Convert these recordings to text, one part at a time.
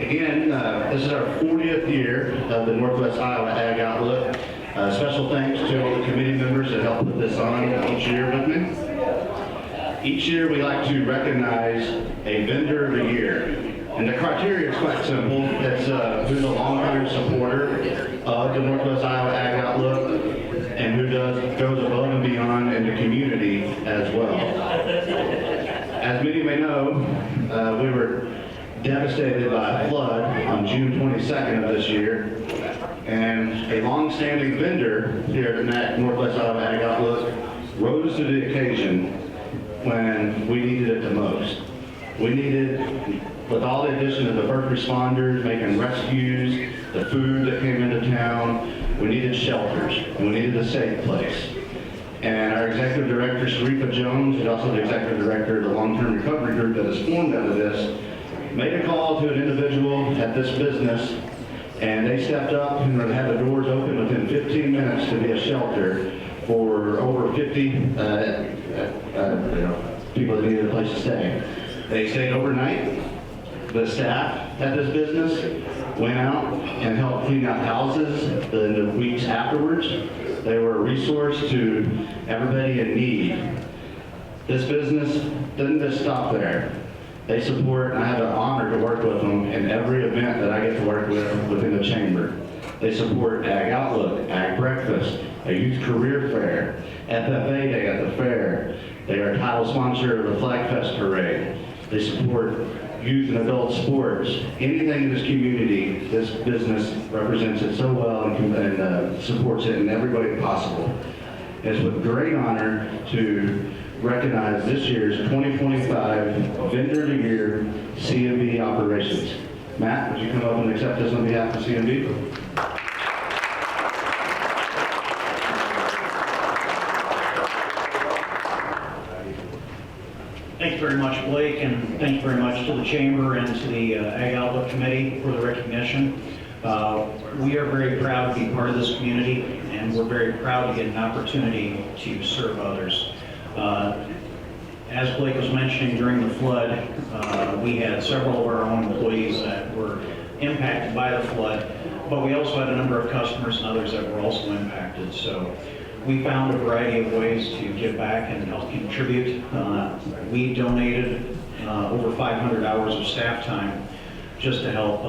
Again, this is our 40th year of the Northwest Iowa Ag Outlook. Special thanks to all the committee members that help put this on each year with me. Each year we like to recognize a vendor of the year. And the criteria is quite simple. It's who's a longtime supporter of the Northwest Iowa Ag Outlook and who goes above and beyond in the community as well. As many may know, we were devastated by a flood on June 22nd of this year, and a long-standing vendor here at Northwest Iowa Ag Outlook rose to the occasion when we needed it the most. We needed, with all the addition of the first responders making rescues, the food that came into town, we needed shelters, and we needed a safe place. And our executive director, Sharifa Jones, who's also the executive director of the long-term recovery group that is formed out of this, made a call to an individual at this business, and they stepped up and had the doors open within 15 minutes to be a shelter for over 50 people that needed a place to stay. They stayed overnight. The staff at this business went out and helped clean out houses in the weeks afterwards. They were a resource to everybody in need. This business didn't just stop there. They support, and I have the honor to work with them in every event that I get to work with within the chamber. They support Ag Outlook, Ag Breakfast, a youth career fair, FFA Day at the fair. They are a title sponsor of the Flag Fest Parade. They support youth and adult sports. Anything in this community, this business represents it so well and supports it in every way possible. It's with great honor to recognize this year's 2025 Vendor of the Year CMB Operations. Matt, would you come up and accept this on behalf of CMB? Thank you very much, Blake, and thank you very much to the Chamber and to the Ag Outlook Committee for the recognition. We are very proud to be part of this community, and we're very proud to get an opportunity to serve others. As Blake was mentioning, during the flood, we had several of our own employees that were impacted by the flood, but we also had a number of customers and others that were also impacted. So we found a variety of ways to give back and help contribute. We donated over 500 hours of staff time just to help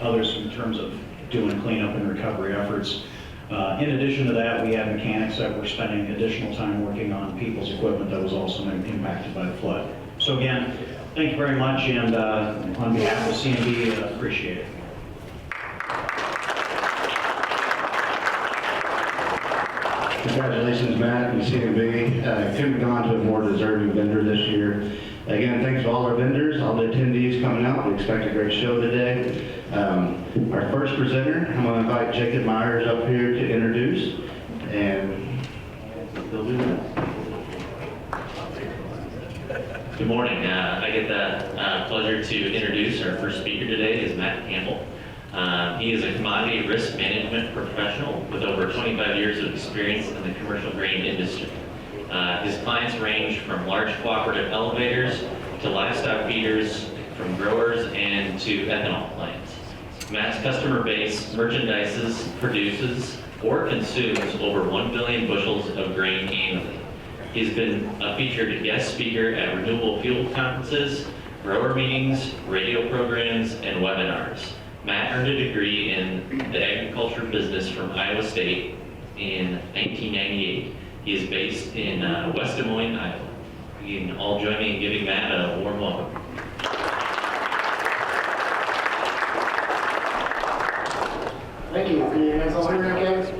others in terms of doing cleanup and recovery efforts. In addition to that, we had mechanics that were spending additional time working on people's equipment that was also impacted by the flood. So again, thank you very much, and on behalf of CMB, appreciate it. Congratulations, Matt and CMB. Couldn't have gone to a more deserving vendor this year. Again, thanks to all our vendors, all the attendees coming out. We expect a great show today. Our first presenter, I'm going to invite Jacob Myers up here to introduce, and they'll do that. Good morning. I get the pleasure to introduce our first speaker today is Matt Campbell. He is a commodity risk management professional with over 25 years of experience in the commercial grain industry. His clients range from large cooperative elevators to livestock feeders, from growers and to ethanol plants. Matt's customer base merchandises, produces, or consumes over 1 billion bushels of grain annually. He's been a featured guest speaker at renewable fuel conferences, grower meetings, radio programs, and webinars. Matt earned a degree in the agriculture business from Iowa State in 1998. He is based in West Des Moines, Iowa. You can all join me in giving Matt a warm welcome. Thank you. Can you guys all hear me okay?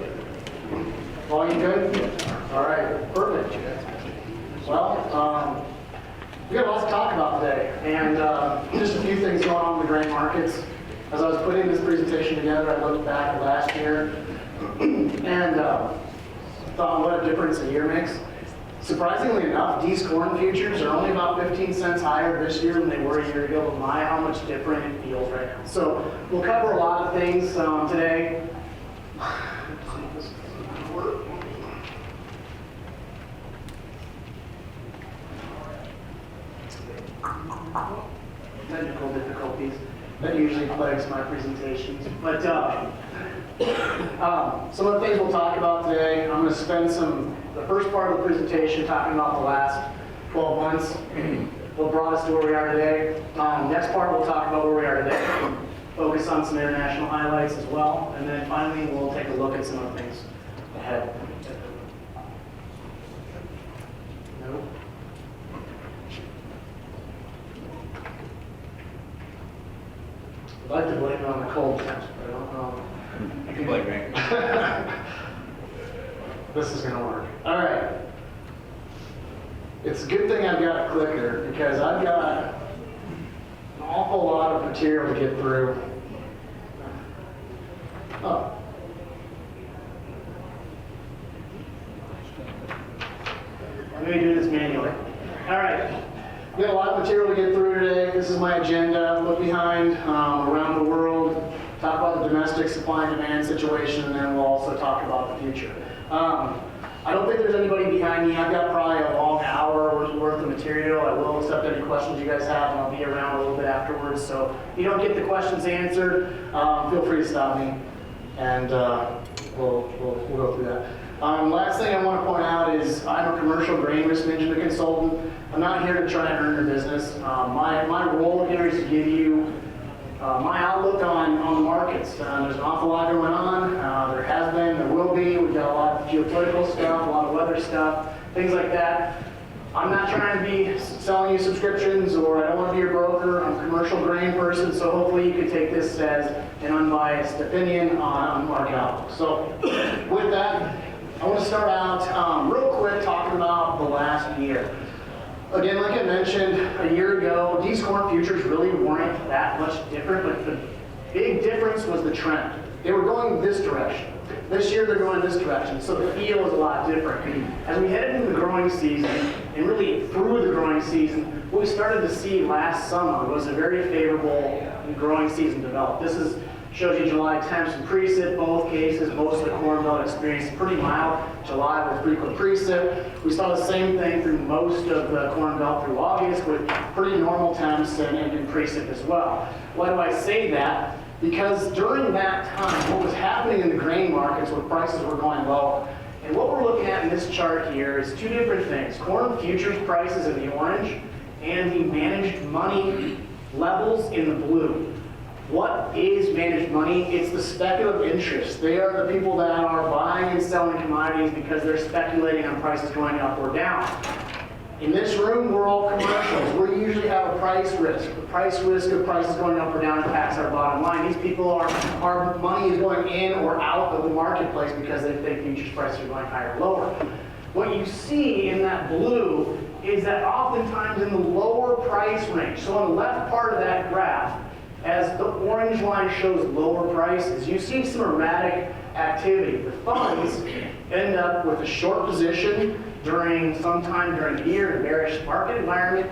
Volume good? All right, perfect. Well, we got lots to talk about today, and just a few things going on in the grain markets. As I was putting this presentation together, I looked back at last year and thought what a difference a year makes. Surprisingly enough, D's corn futures are only about 15 cents higher this year than they were a year ago, but my, how much different it feels right now. So we'll cover a lot of things today. Technical difficulties. That usually plagues my presentations. But some of the things we'll talk about today, I'm going to spend the first part of the presentation talking about the last 12 months, what brought us to where we are today. Next part, we'll talk about where we are today, focus on some international highlights as well, and then finally, we'll take a look at some of the things ahead. Nope. I'd like to blame it on the cold temps, but I don't know. You can blame me. This is going to work. All right. It's a good thing I've got a clicker because I've got an awful lot of material to get through. Oh. Let me do this manually. All right. We got a lot of material to get through today. This is my agenda. Look behind, around the world, talk about the domestic supply and demand situation, and then we'll also talk about the future. I don't think there's anybody behind me. I've got probably a long hour worth of material. I will accept any questions you guys have, and I'll be around a little bit afterwards. So if you don't get the questions answered, feel free to stop me, and we'll go through that. Last thing I want to point out is I'm a commercial grain risk management consultant. I'm not here to try and earn your business. My role here is to give you my outlook on the markets. There's an awful lot going on. There has been, there will be. We've got a lot of geopolitical stuff, a lot of weather stuff, things like that. I'm not trying to be selling you subscriptions, or I don't want to be your broker. I'm a commercial grain person, so hopefully you can take this as an unbiased opinion on market outlook. So with that, I want to start out real quick talking about the last year. Again, like I mentioned, a year ago, these corn futures really weren't that much different, but the big difference was the trend. They were going this direction. This year they're going this direction, so the feel is a lot different. As we headed into the growing season, and really through the growing season, what we started to see last summer was a very favorable growing season develop. This shows you July temps and precip, both cases. Most of the Corn Belt experienced pretty mild July with frequent precip. We saw the same thing through most of the Corn Belt through August with pretty normal temps and precip as well. Why do I say that? Because during that time, what was happening in the grain markets where prices were going low, and what we're looking at in this chart here is two different things. Corn futures prices in the orange and the managed money levels in the blue. What is managed money? It's the speculative interest. They are the people that are buying and selling commodities because they're speculating on prices going up or down. In this room, we're all commercials. We usually have a price risk. The price risk of prices going up or down impacts our bottom line. These people our money is going in or out of the marketplace because they think futures prices are going higher or lower. What you see in that blue is that oftentimes in the lower price range, so on the left part of that graph, as the orange line shows lower prices, you see some erratic activity. The funds end up with a short position sometime during the year in a bearish market environment.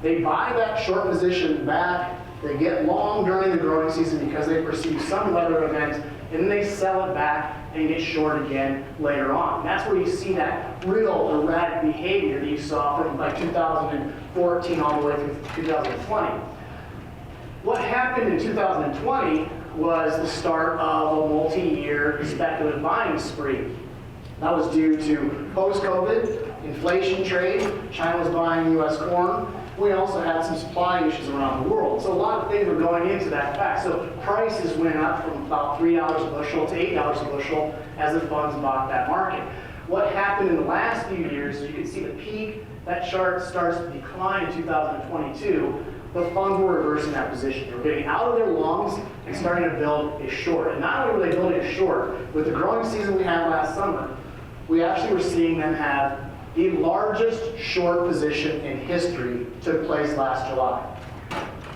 They buy that short position back. They get long during the growing season because they perceive some weather event, and then they sell it back and get short again later on. And that's where you see that real erratic behavior that you saw from like 2014 all the way through 2020. What happened in 2020 was the start of a multi-year speculative buying spree. That was due to post-COVID, inflation trade, China was buying U.S. corn. We also had some supply issues around the world. So a lot of things were going into that fact. So prices went up from about $3 a bushel to $8 a bushel as the funds bought that market. What happened in the last few years, you can see the peak, that chart starts to decline in 2022. The funds were reversing that position. They were getting out of their longs and starting to build a short. And not only were they building a short, with the growing season we had last summer, we actually were seeing them have the largest short position in history took place last July.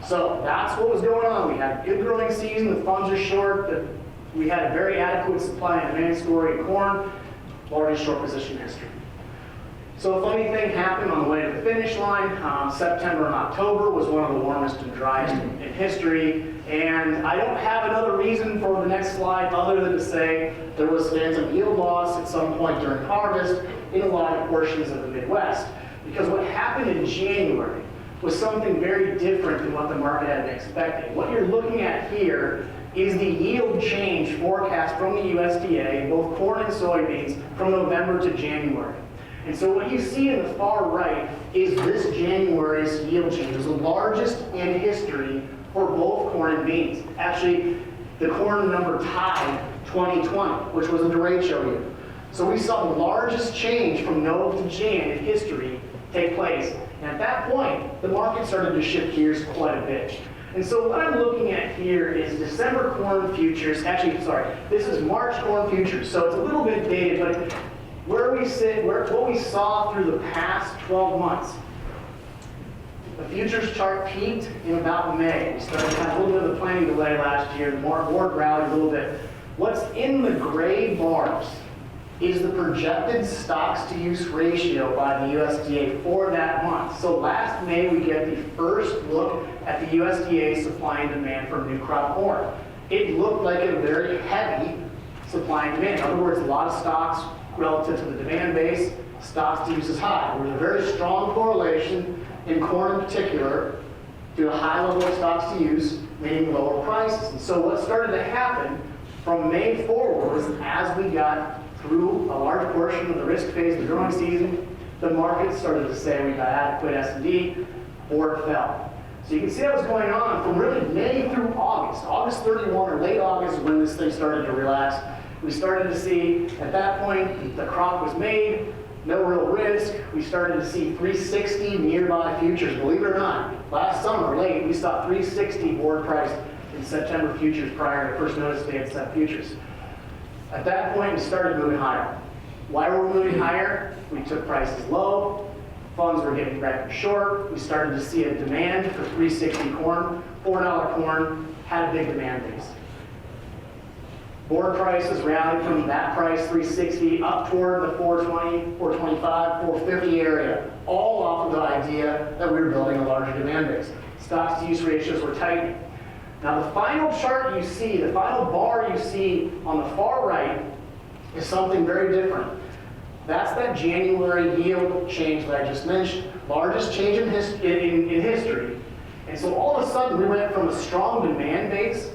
So that's what was going on. We had a good growing season, the funds are short, we had a very adequate supply and demand story in corn, largest short position in history. So a funny thing happened on the way to the finish line. September and October was one of the warmest and driest in history. And I don't have another reason for the next slide other than to say there was phantom yield loss at some point during harvest in a lot of portions of the Midwest. Because what happened in January was something very different than what the market had been expecting. What you're looking at here is the yield change forecast from the USDA in both corn and soybeans from November to January. And so what you see in the far right is this January's yield change. It was the largest in history for both corn and beans. Actually, the corn number tied 2020, which was a derecho year. So we saw the largest change from Nov to Jan in history take place. And at that point, the market started to shift gears quite a bit. And so what I'm looking at here is December corn futures. Actually, sorry, this is March corn futures. So it's a little bit dated, but where we sit, what we saw through the past 12 months. The futures chart peaked in about May. We started to have a little bit of a planning delay last year. The board rallied a little bit. What's in the gray bars is the projected stocks-to-use ratio by the USDA for that month. So last May, we get the first look at the USDA supply and demand for new crop corn. It looked like a very heavy supply and demand. In other words, a lot of stocks relative to the demand base, stocks-to-use is high. There was a very strong correlation in corn in particular to a high level of stocks-to-use, meaning lower prices. And so what started to happen from May forward was as we got through a large portion of the risk phase of the growing season, the market started to say we got adequate S&D or it fell. So you can see that was going on from really May through August. August 31 or late August is when this thing started to relax. We started to see, at that point, the crop was made, no real risk. We started to see 360 nearby futures. Believe it or not, last summer, late, we saw 360 board price in September futures prior to first notice they had set futures. At that point, we started moving higher. Why were we moving higher? We took prices low. Funds were getting record short. We started to see a demand for 360 corn. $4 corn had a big demand base. Board prices rallied from that price, 360, up toward the 420, 425, 450 area, all off of the idea that we were building a larger demand base. Stocks-to-use ratios were tightening. Now the final chart you see, the final bar you see on the far right is something very different. That's that January yield change that I just mentioned. Largest change in history. And so all of a sudden we went from a strong demand base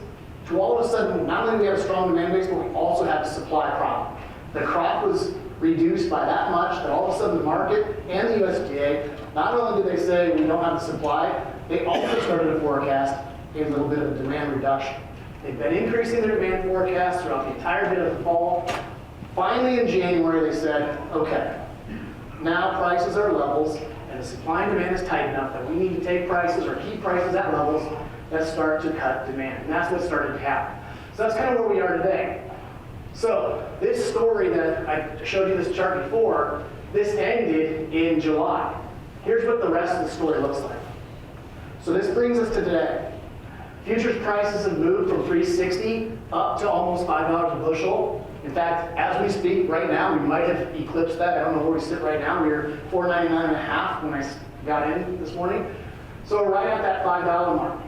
to all of a sudden, not only do we have a strong demand base, but we also have a supply problem. The crop was reduced by that much that all of a sudden the market and the USDA, not only did they say we don't have the supply, they also started to forecast a little bit of demand reduction. They've been increasing their demand forecast throughout the entire bit of the fall. Finally in January they said, okay, now prices are levels and the supply and demand is tight enough that we need to take prices or keep prices at levels that start to cut demand. And that's what started to happen. So that's kind of where we are today. So this story that I showed you this chart before, this ended in July. Here's what the rest of the story looks like. So this brings us to today. Futures prices have moved from 360 up to almost $5 a bushel. In fact, as we speak right now, we might have eclipsed that. I don't know where we sit right now. We were $4.99.5 when I got in this morning. So we're right at that $5 mark.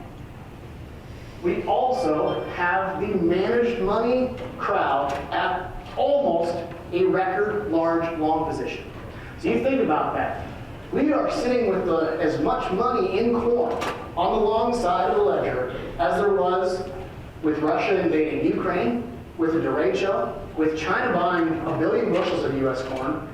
We also have the managed money crowd at almost a record large long position. So you think about that. We are sitting with as much money in corn on the long side of the ledger as there was with Russia invading Ukraine, with the derecho, with China buying 1 billion bushels of U.S. corn,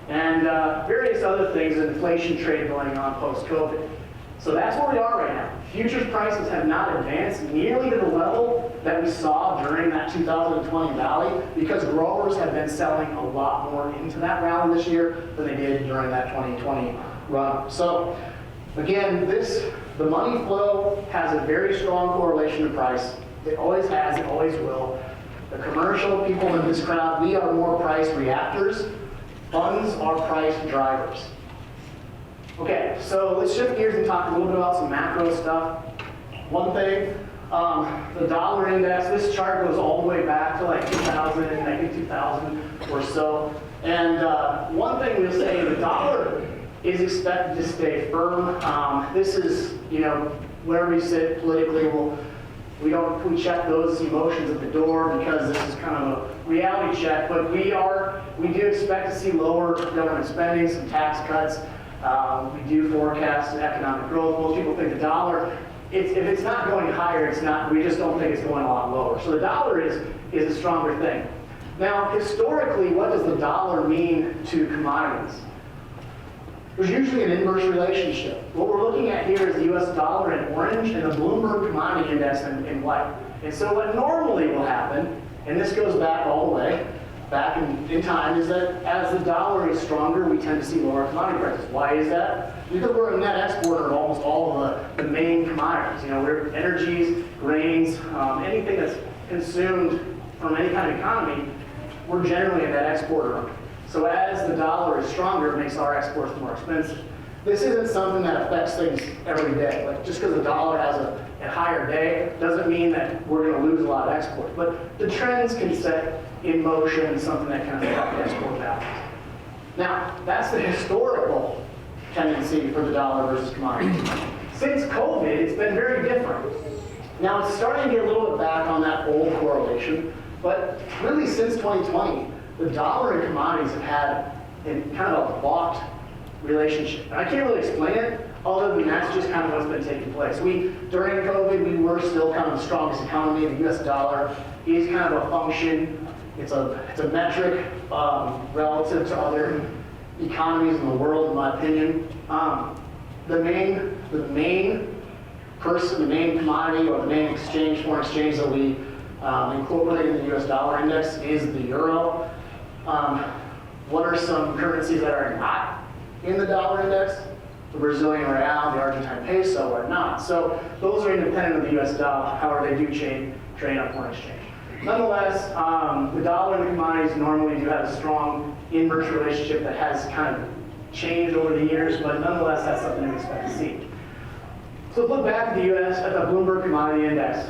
and various other things, inflation trade going on post-COVID. So that's where we are right now. Futures prices have not advanced nearly to the level that we saw during that 2020 rally because growers have been selling a lot more into that rally this year than they did during that 2020 run. So again, the money flow has a very strong correlation to price. It always has, it always will. The commercial people in this crowd, we are more price reactors. Funds are price drivers. Okay, so let's shift gears and talk a little bit about some macro stuff. One thing, the dollar index, this chart goes all the way back to like 2000 or so. And one thing we'll say, the dollar is expected to stay firm. This is, where we sit politically, we check those emotions at the door because this is kind of a reality check, but we do expect to see lower government spending, some tax cuts. We do forecast economic growth. Most people think the dollar, if it's not going higher, it's not, we just don't think it's going a lot lower. So the dollar is a stronger thing. Now, historically, what does the dollar mean to commodities? There's usually an inverse relationship. What we're looking at here is the US dollar in orange and the Bloomberg Commodity Index in white. And so what normally will happen, and this goes back all the way, back in time, is that as the dollar is stronger, we tend to see lower commodity prices. Why is that? Because we're a net exporter of almost all of the main commodities. You know, we're energies, grains, anything that's consumed from any kind of economy, we're generally a net exporter. So as the dollar is stronger, it makes our exports more expensive. This isn't something that affects things every day. Like just because the dollar has a higher day doesn't mean that we're going to lose a lot of exports. But the trends can set in motion something that can affect the export values. Now, that's the historical tendency for the dollar versus commodities. Since COVID, it's been very different. Now, it's starting to get a little bit back on that old correlation, but really since 2020, the dollar and commodities have had kind of a locked relationship. And I can't really explain it, other than that's just kind of what's been taking place. During COVID, we were still kind of the strongest economy. The US dollar is kind of a function. It's a metric relative to other economies in the world, in my opinion. The main commodity or the main exchange, foreign exchange that we incorporate in the US dollar index is the euro. What are some currencies that are not in the dollar index? The Brazilian real, the Argentine peso are not. So those are independent of the US dollar, however they do trade on foreign exchange. Nonetheless, the dollar and the commodities normally do have a strong inverse relationship that has kind of changed over the years, but nonetheless that's something we expect to see. So look back at the U.S., at the Bloomberg Commodity Index.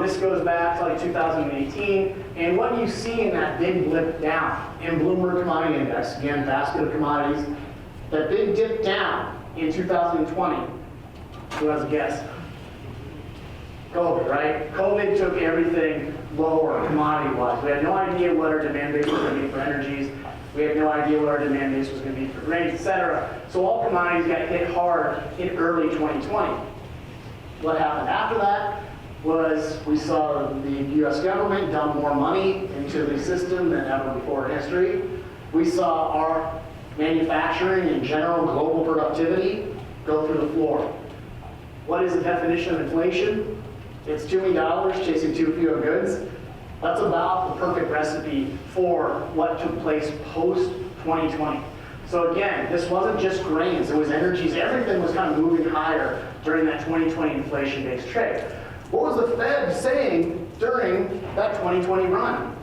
This goes back to like 2018, and what you see in that big blip down in Bloomberg Commodity Index, again, basket of commodities, that big dip down in 2020, who has a guess? COVID, right? COVID took everything lower commodity-wise. We had no idea what our demand base was going to be for energies. We had no idea what our demand base was going to be for grains, etc. So all commodities got hit hard in early 2020. What happened after that was we saw the U.S. government dump more money into the system than ever before in history. We saw our manufacturing and general global productivity go through the floor. What is the definition of inflation? It's too many dollars chasing too few of goods. That's about the perfect recipe for what took place post-2020. So again, this wasn't just grains, it was energies. Everything was kind of moving higher during that 2020 inflation-based trade. What was the Fed saying during that 2020 run?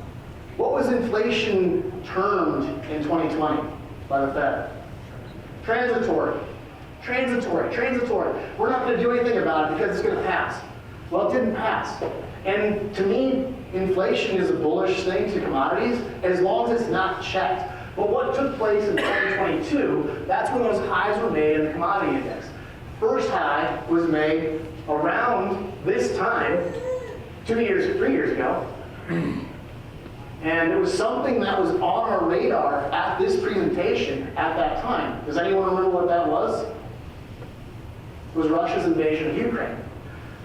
What was inflation termed in 2020 by the Fed? Transitory. Transitory. Transitory. We're not going to do anything about it because it's going to pass. Well, it didn't pass. And to me, inflation is a bullish thing to commodities as long as it's not checked. But what took place in 2022, that's when those highs were made in the commodity index. First high was made around this time, 3 years ago. And it was something that was on our radar at this presentation at that time. Does anyone remember what that was? It was Russia's invasion of Ukraine.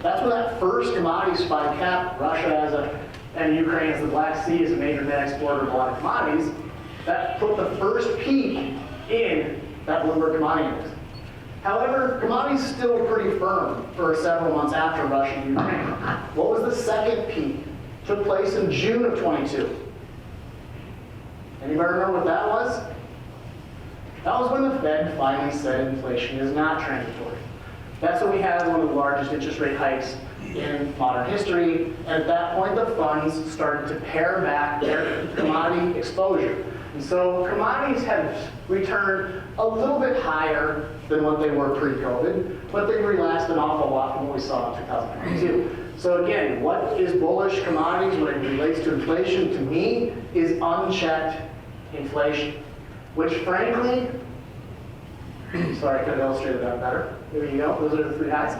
That's when that first commodity spike happened. Russia and Ukraine as the Black Sea is a major net exporter of a lot of commodities. That put the first peak in that Bloomberg Commodity Index. However, commodities still were pretty firm for several months after Russia and Ukraine. What was the second peak? Took place in June of 22. Anybody remember what that was? That was when the Fed finally said inflation is not transitory. That's when we had one of the largest interest rate hikes in modern history. And at that point, the funds started to pare back their commodity exposure. And so commodities have returned a little bit higher than what they were pre-COVID, but they relaxed an awful lot from what we saw in 2022. So again, what is bullish commodities when it relates to inflation, to me, is unchecked inflation, which frankly Sorry, I could have illustrated that better. There you go, those are the three highs.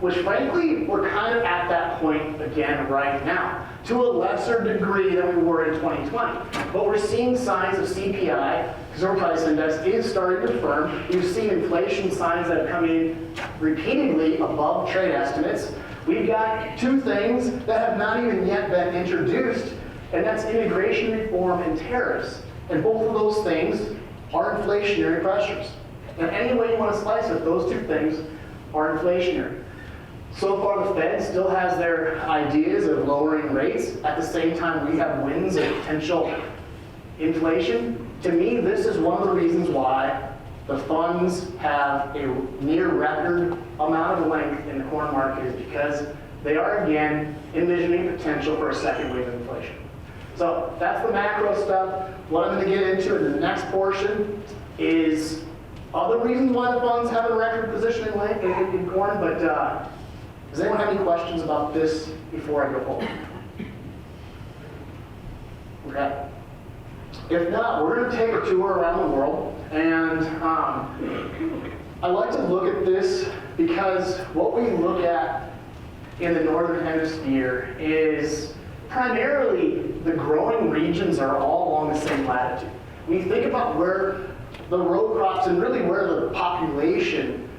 Which frankly, we're kind of at that point again right now, to a lesser degree than we were in 2020. But we're seeing signs of CPI, consumer price index, is starting to firm. We've seen inflation signs that have come in repeatedly above trade estimates. We've got two things that have not even yet been introduced, and that's immigration reform and tariffs. And both of those things are inflationary pressures. And any way you want to slice it, those two things are inflationary. So far, the Fed still has their ideas of lowering rates. At the same time, we have winds of potential inflation. To me, this is one of the reasons why the funds have a near record amount of length in the corn market, is because they are, again, envisioning potential for a second wave of inflation. So that's the macro stuff. What I'm going to get into in the next portion is other reasons why the funds have a record position in corn, but does anyone have any questions about this before I go forward? Okay. If not, we're going to take a tour around the world, and I like to look at this because what we look at in the Northern Hemisphere is primarily the growing regions are all along the same latitude. When you think about where the row crops and really where the population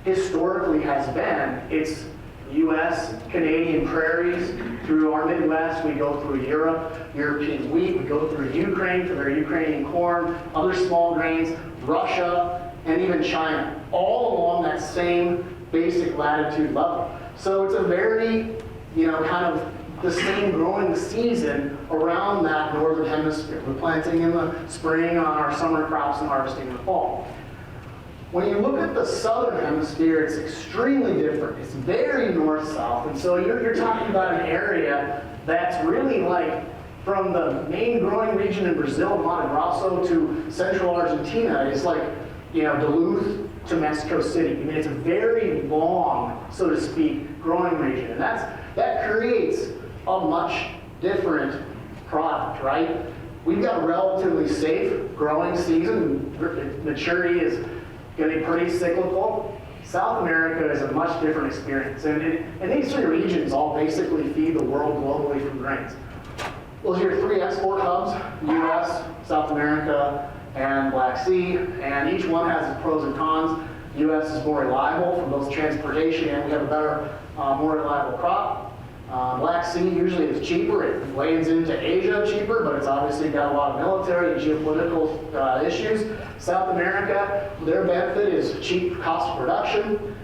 historically has been, it's U.S., Canadian prairies, through our Midwest, we go through Europe, European wheat, we go through Ukraine for their Ukrainian corn, other small grains, Russia, and even China, all along that same basic latitude level. So it's a very, kind of the same growing season around that northern hemisphere. We're planting in the spring on our summer crops and harvesting in the fall. When you look at the southern hemisphere, it's extremely different. It's very north-south, and so you're talking about an area that's really like from the main growing region in Brazil, Mato Grosso, to central Argentina. It's like, Duluth to Mexico City. I mean, it's a very long, so to speak, growing region, and that creates a much different product, right? We've got a relatively safe growing season. Maturity is going to be pretty cyclical. South America is a much different experience. And these three regions all basically feed the world globally from grains. Those are your three export hubs, US, South America, and Black Sea. And each one has its pros and cons. US is more reliable for both transportation, and we have a better, more reliable crop. Black Sea usually is cheaper. It lands into Asia cheaper, but it's obviously got a lot of military and geopolitical issues. South America, their benefit is cheap cost of production.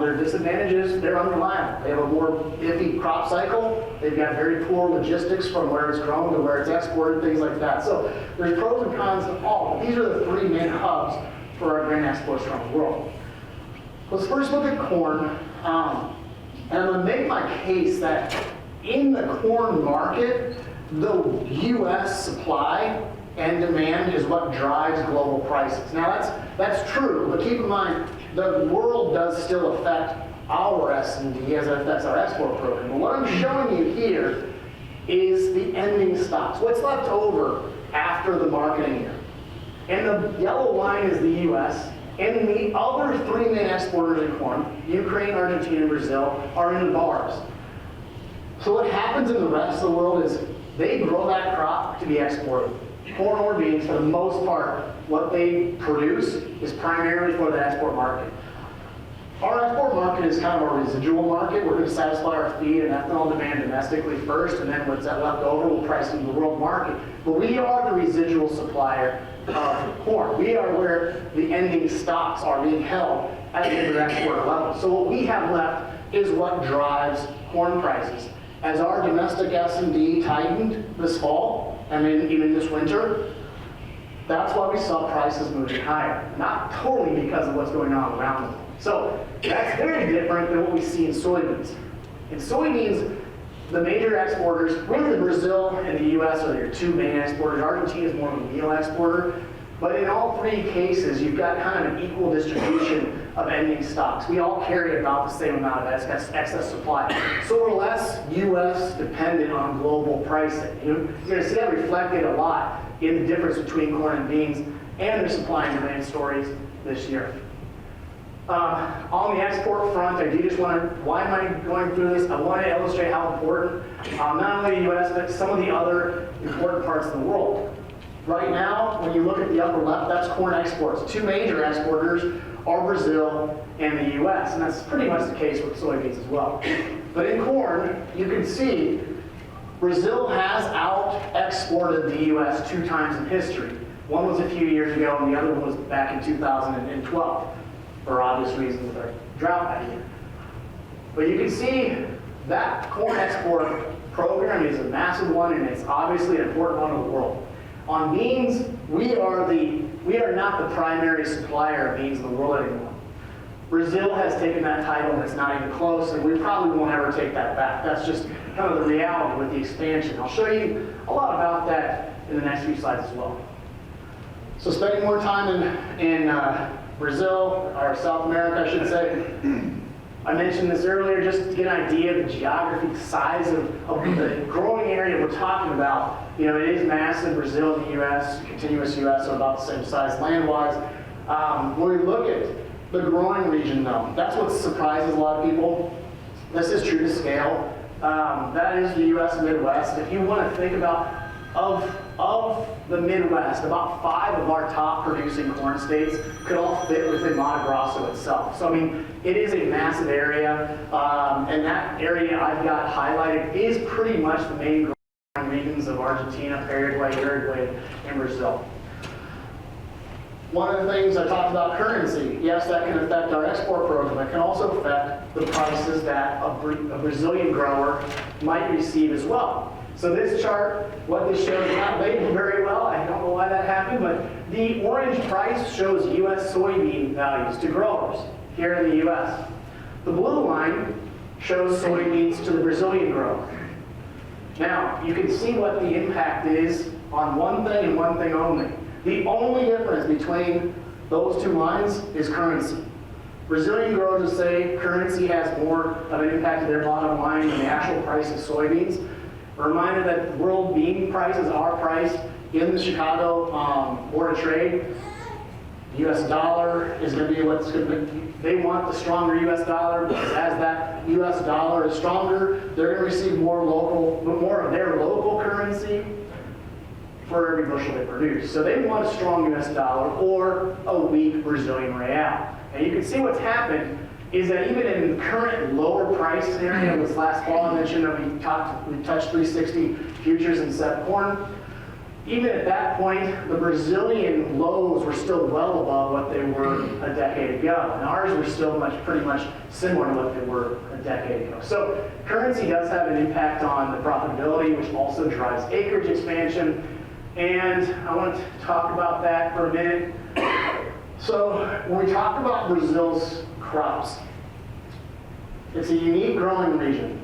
Their disadvantages, they're unreliable. They have a more iffy crop cycle. They've got very poor logistics from where it's grown to where it's exported, things like that. So there's pros and cons to all. But these are the three main hubs for our grain exports around the world. Let's first look at corn. And I'm going to make my case that in the corn market, the U.S. supply and demand is what drives global prices. Now that's true, but keep in mind, the world does still affect our S&D as it affects our export program. But what I'm showing you here is the ending stocks, what's left over after the marketing year. And the yellow line is the U.S., and the other three main exporters in corn, Ukraine, Argentina, and Brazil, are in the bars. So what happens in the rest of the world is they grow that crop to be exported. Corn or beans, for the most part, what they produce is primarily for the export market. Our export market is kind of our residual market. We're going to satisfy our feed and ethanol demand domestically first, and then what's that left over, we'll price into the world market. But we are the residual supplier of corn. We are where the ending stocks are being held at the inter-exporter level. So what we have left is what drives corn prices. As our domestic S&D tightened this fall, and then even this winter, that's why we saw prices moving higher. Not totally because of what's going on around them. So that's very different than what we see in soybeans. In soybeans, the major exporters, really Brazil and the U.S. are your two main exporters. Argentina is more of a meal exporter. But in all three cases, you've got kind of an equal distribution of ending stocks. We all carry about the same amount of excess supply. So we're less U.S. dependent on global pricing. You're going to see that reflected a lot in the difference between corn and beans and their supply and demand stories this year. On the export front, I do just want to, why am I going through this? I want to illustrate how important, not only the U.S., but some of the other important parts of the world. Right now, when you look at the upper left, that's corn exports. Two major exporters are Brazil and the U.S., and that's pretty much the case with soybeans as well. But in corn, you can see Brazil has out-exported the U.S. 2 times in history. One was a few years ago, and the other one was back in 2012, for obvious reasons with our drought that year. But you can see that corn export program is a massive one, and it's obviously an important one in the world. On beans, we are not the primary supplier of beans in the world anymore. Brazil has taken that title, and it's not even close, and we probably won't ever take that back. That's just kind of the reality with the expansion. I'll show you a lot about that in the next few slides as well. So spending more time in Brazil, or South America, I should say. I mentioned this earlier just to get an idea of the geography, the size of the growing area we're talking about. You know, it is massive. Brazil and the U.S., continuous U.S., are about the same size land-wise. When we look at the growing region, though, that's what surprises a lot of people. This is true to scale. That is the U.S. Midwest. If you want to think about, of the Midwest, about 5 of our top producing corn states could all fit within Mato Grosso itself. So, I mean, it is a massive area, and that area I've got highlighted is pretty much the main growing regions of Argentina, Paraguay, Uruguay, and Brazil. One of the things I talked about, currency. Yes, that can affect our export program. It can also affect the prices that a Brazilian grower might receive as well. So this chart, what this shows, not labeled very well. I don't know why that happened, but the orange price shows U.S. soybean values to growers here in the U.S. The blue line shows soybeans to the Brazilian grower. Now, you can see what the impact is on one thing and one thing only. The only difference between those 2 lines is currency. Brazilian growers will say currency has more of an impact to their bottom line than the actual price of soybeans. A reminder that world bean prices are priced in the Chicago Board of Trade. The U.S. dollar is going to be what's going to be, they want the stronger U.S. dollar, because as that U.S. dollar is stronger, they're going to receive more of their local currency for every bushel they produce. So they want a strong U.S. dollar or a weak Brazilian real. And you can see what's happened is that even in the current lower price scenario, this last fall I mentioned that we touched 360 futures and set corn. Even at that point, the Brazilian lows were still well above what they were a decade ago. And ours were still pretty much similar to what they were a decade ago. So currency does have an impact on the profitability, which also drives acreage expansion. And I want to talk about that for a minute. So when we talk about Brazil's crops, it's a unique growing region.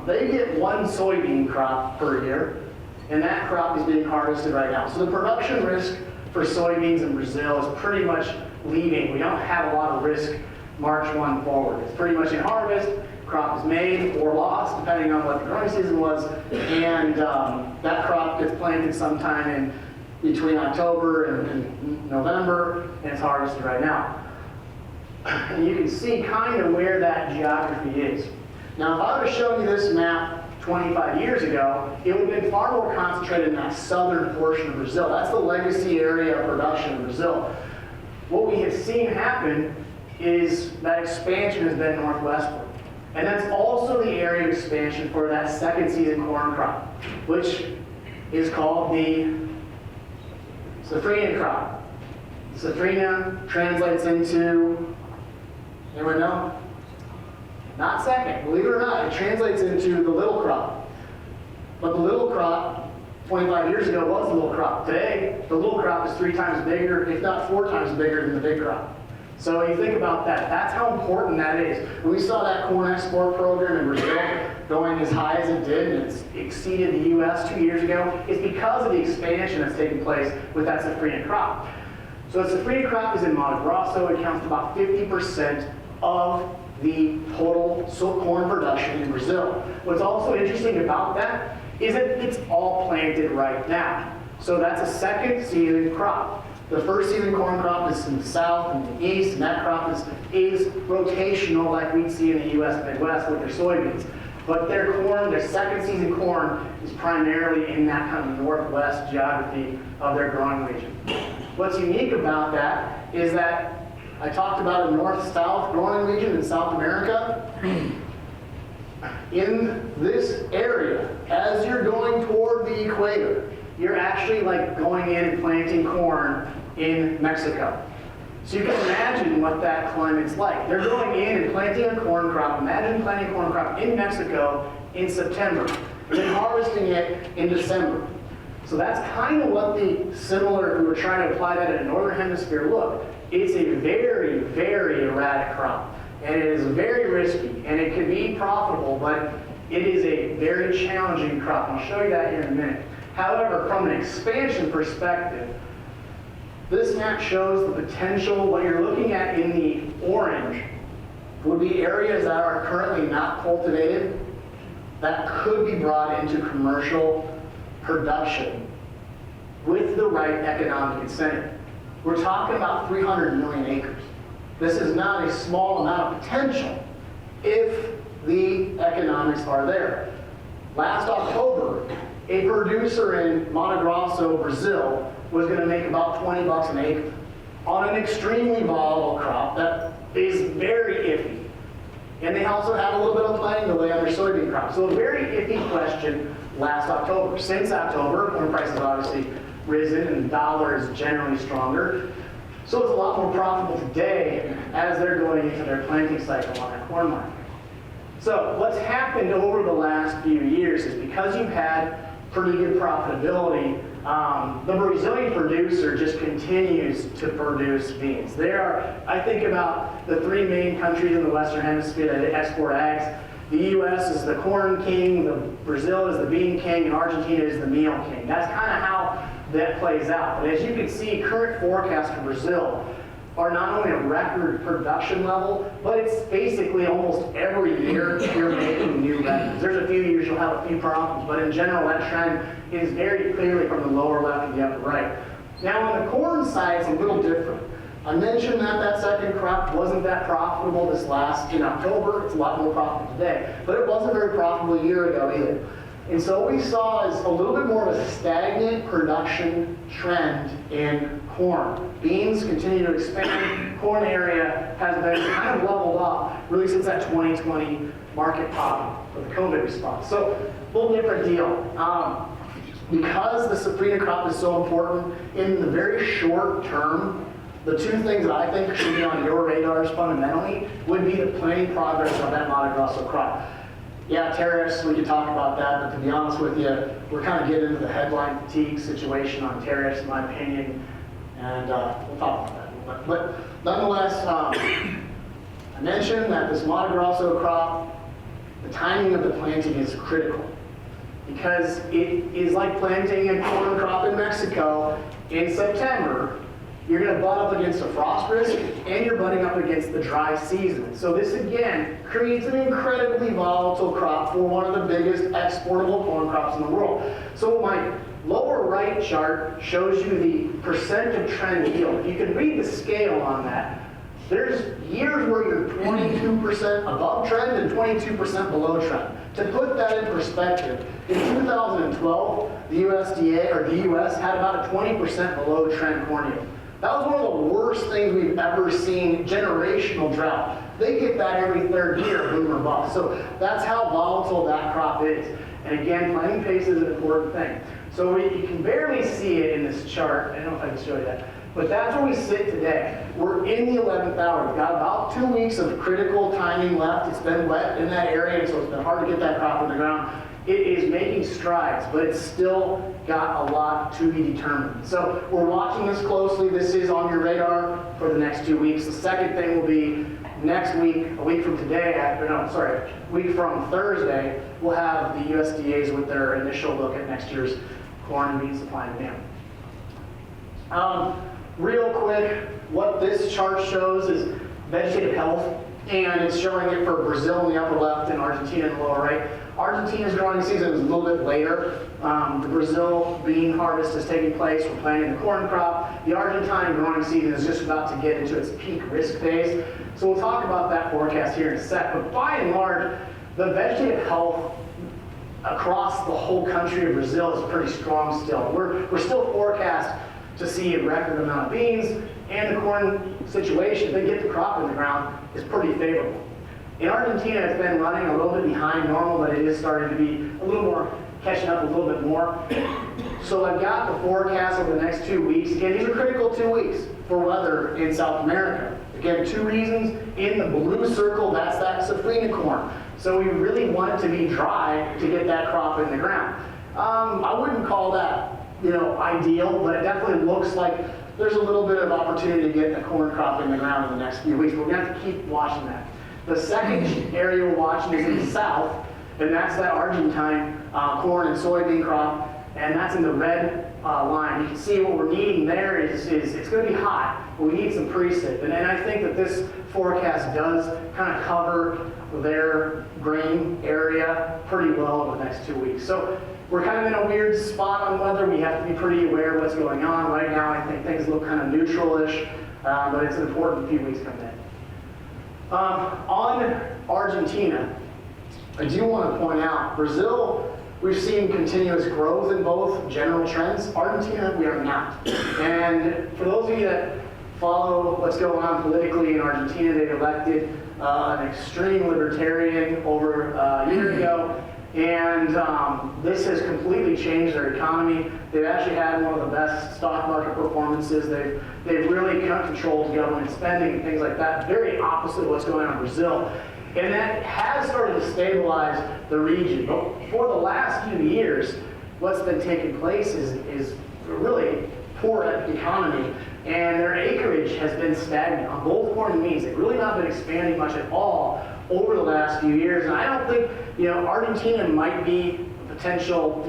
They get 1 soybean crop per year, and that crop is being harvested right now. So the production risk for soybeans in Brazil is pretty much leaving. We don't have a lot of risk March 1 forward. It's pretty much in harvest, crop is made or lost, depending on what the growing season was, and that crop gets planted sometime in between October and November, and it's harvested right now. And you can see kind of where that geography is. Now, if I would have shown you this map 25 years ago, it would have been far more concentrated in that southern portion of Brazil. That's the legacy area of production in Brazil. What we have seen happen is that expansion has been northwestward. And that's also the area of expansion for that second season corn crop, which is called the Safrinha crop. Safrinha translates into, anyone know? Not second, believe it or not, it translates into the little crop. But the little crop, 25 years ago, was the little crop. Today, the little crop is 3 times bigger, if not 4 times bigger than the big crop. So you think about that, that's how important that is. When we saw that corn export program in Brazil going as high as it did, and it's exceeded the U.S. 2 years ago, it's because of the expansion that's taking place with that Safrinha crop. So the Safrinha crop is in Mato Grosso. It accounts for about 50% of the total corn production in Brazil. What's also interesting about that is that it's all planted right now. So that's a second season crop. The first season corn crop is in the south and the east, and that crop is rotational like we'd see in the U.S. Midwest with their soybeans. But their corn, their second season corn, is primarily in that kind of northwest geography of their growing region. What's unique about that is that I talked about a north-south growing region in South America. In this area, as you're going toward the equator, you're actually like going in and planting corn in Mexico. So you can imagine what that climate's like. They're going in and planting a corn crop. Imagine planting a corn crop in Mexico in September, and then harvesting it in December. So that's kind of what the similar, if we were trying to apply that in the northern hemisphere look. It's a very, very erratic crop. And it is very risky, and it can be profitable, but it is a very challenging crop. And I'll show you that here in a minute. However, from an expansion perspective, this map shows the potential. What you're looking at in the orange would be areas that are currently not cultivated that could be brought into commercial production with the right economic incentive. We're talking about 300 million acres. This is not a small amount of potential if the economics are there. Last October, a producer in Mato Grosso, Brazil, was going to make about 20 bucks an acre on an extremely volatile crop that is very iffy. And they also had a little bit of planting delay on their soybean crop. So a very iffy question last October. Since October, corn prices have obviously risen and the dollar is generally stronger. So it's a lot more profitable today as they're going into their planting cycle on that corn market. So what's happened over the last few years is because you've had pretty good profitability, the Brazilian producer just continues to produce beans. There are, I think about the three main countries in the Western Hemisphere that export ags. The U.S. is the corn king, Brazil is the bean king, and Argentina is the meal king. That's kind of how that plays out. But as you can see, current forecasts for Brazil are not only a record production level, but it's basically almost every year you're making new records. There's a few years you'll have a few problems, but in general that trend is very clearly from the lower left to the upper right. Now on the corn side, it's a little different. I mentioned that that second crop wasn't that profitable this last in October. It's a lot more profitable today, but it wasn't very profitable a year ago either. And so what we saw is a little bit more of a stagnant production trend in corn. Beans continue to expand. Corn area has been kind of leveled off really since that 2020 market pop for the COVID response. So a little different deal. Because the safrinha crop is so important, in the very short term, the two things that I think should be on your radars fundamentally would be the planting progress of that Mato Grosso crop. Yeah, tariffs, we could talk about that, but to be honest with you, we're kind of getting into the headline fatigue situation on tariffs, in my opinion, and we'll talk about that a little bit. But nonetheless, I mentioned that this Mato Grosso crop, the timing of the planting is critical because it is like planting a corn crop in Mexico in September. You're going to butt up against a frost risk, and you're butting up against the dry season. So this, again, creates an incredibly volatile crop for one of the biggest exportable corn crops in the world. So my lower right chart shows you the percent of trend yield. You can read the scale on that. There's years where you're 22% above trend and 22% below trend. To put that in perspective, in 2012, the USDA, or the US, had about a 20% below trend corn yield. That was one of the worst things we've ever seen, generational drought. They get that every third year, boom or bust. So that's how volatile that crop is. And again, planting pace is an important thing. So you can barely see it in this chart. I don't know if I can show you that. But that's where we sit today. We're in the 11th hour. We've got about 2 weeks of critical timing left. It's been wet in that area, and so it's been hard to get that crop in the ground. It is making strides, but it's still got a lot to be determined. So we're watching this closely. This is on your radar for the next 2 weeks. The second thing will be next week, a week from today, a week from Thursday, we'll have the USDA's with their initial look at next year's corn and bean supply and demand. Real quick, what this chart shows is vegetative health, and it's showing it for Brazil in the upper left and Argentina in the lower right. Argentina's growing season is a little bit later. The Brazil bean harvest is taking place. We're planting the corn crop. the Argentine growing season is just about to get into its peak risk phase. So we'll talk about that forecast here in a sec. But by and large, the vegetative health across the whole country of Brazil is pretty strong still. We're still forecast to see a record amount of beans, and the corn situation, if they get the crop in the ground, is pretty favorable. In Argentina, it's been running a little bit behind normal, but it is starting to be a little more, catching up a little bit more. So I've got the forecast over the next 2 weeks. Again, these are critical 2 weeks for weather in South America. Again, 2 reasons. In the blue circle, that's that safrinha corn. So we really want it to be dry to get that crop in the ground. I wouldn't call that, ideal, but it definitely looks like there's a little bit of opportunity to get a corn crop in the ground in the next few weeks. But we're going to have to keep watching that. The second area we're watching is in the south, and that's that Argentine corn and soybean crop, and that's in the red line. You can see what we're needing there is it's going to be hot, but we need some precip. And I think that this forecast does kind of cover their grain area pretty well over the next 2 weeks. So we're kind of in a weird spot on weather. We have to be pretty aware of what's going on. Right now, I think things look kind of neutral-ish, but it's an important few weeks coming in. On Argentina, I do want to point out, Brazil, we've seen continuous growth in both general trends. Argentina, we are not. And for those of you that follow what's going on politically in Argentina, they've elected an extreme libertarian over a year ago. And this has completely changed their economy. They've actually had one of the best stock market performances. They've really controlled government spending and things like that. Very opposite of what's going on in Brazil. And that has started to stabilize the region. But for the last few years, what's been taking place is a really poor economy. And their acreage has been stagnant on both corn and beans. They've really not been expanding much at all over the last few years. And I don't think, Argentina might be a potential,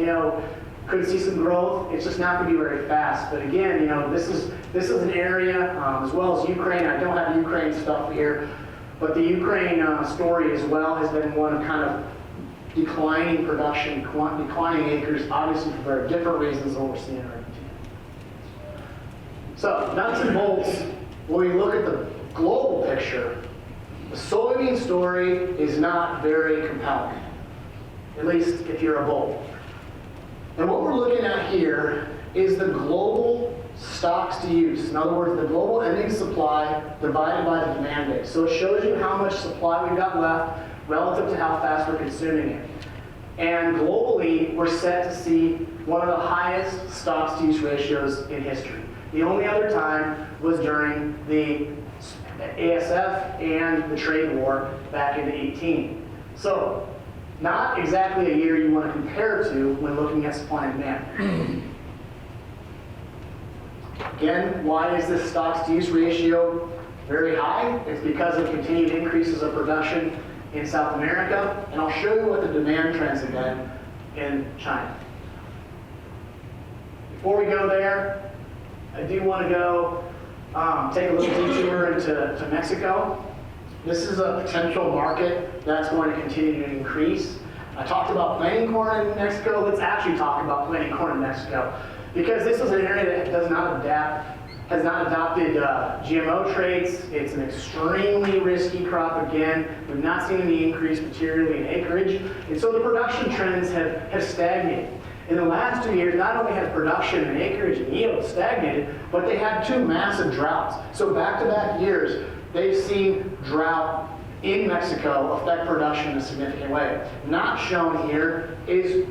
could see some growth. It's just not going to be very fast. But again, this is an area, as well as Ukraine. I don't have Ukraine stuff here, but the Ukraine story as well has been one of kind of declining production, declining acres, obviously for very different reasons than what we're seeing in Argentina. So, nuts and bolts, when we look at the global picture, the soybean story is not very compelling, at least if you're a bull. And what we're looking at here is the global stocks to use. In other words, the global ending supply divided by the demand base. So it shows you how much supply we've got left relative to how fast we're consuming it. And globally, we're set to see one of the highest stocks to use ratios in history. The only other time was during the ASF and the trade war back in 2018. So, not exactly a year you want to compare to when looking at supply and demand. Again, why is this stocks to use ratio very high? It's because of continued increases of production in South America, and I'll show you what the demand trends have been in China. Before we go there, I do want to go take a little detour into Mexico. This is a potential market that's going to continue to increase. I talked about planting corn in Mexico. Let's actually talk about planting corn in Mexico, because this is an area that has not adopted GMO traits. It's an extremely risky crop again. We've not seen any increase materially in acreage. And so the production trends have stagnated. In the last 2 years, not only has production and acreage and yield stagnated, but they had 2 massive droughts. So back-to-back years, they've seen drought in Mexico affect production in a significant way. Not shown here is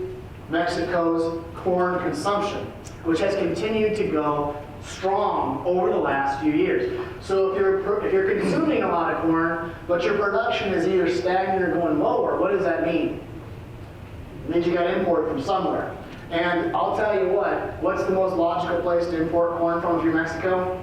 Mexico's corn consumption, which has continued to go strong over the last few years. So if you're consuming a lot of corn, but your production is either stagnant or going lower, what does that mean? It means you got to import from somewhere. And I'll tell you what's the most logical place to import corn from if you're Mexico?